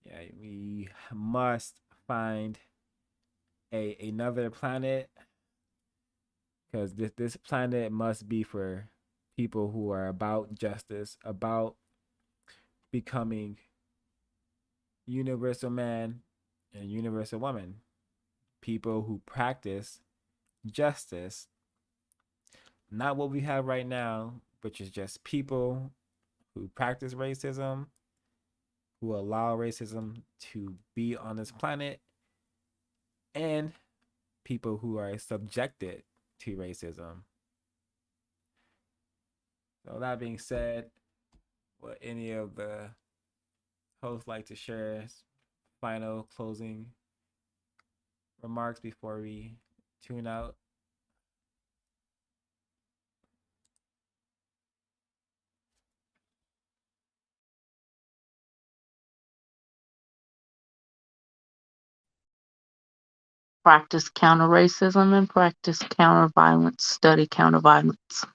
yeah, we must find another planet, because this planet must be for people who are about justice, about becoming universal man and universal woman, people who practice justice, not what we have right now, which is just people who practice racism, who allow racism to be on this planet, and people who are subjected to racism. So that being said, what any of the hosts like to share as final closing remarks before we tune out? Practice counter racism and practice counter violence. Study counter violence.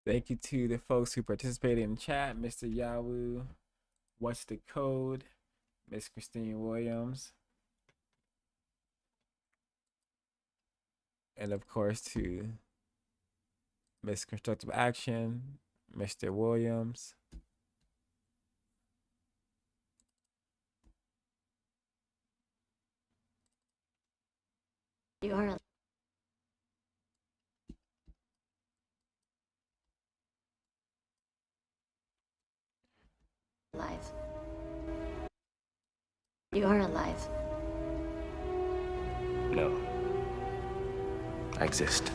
Thank you to the folks who participated in chat, Mr. Yawu, What's the Code, Miss Christine Williams, and of course to Miss Constructive Action, Mr. Williams. You are alive. You are alive. No. I exist.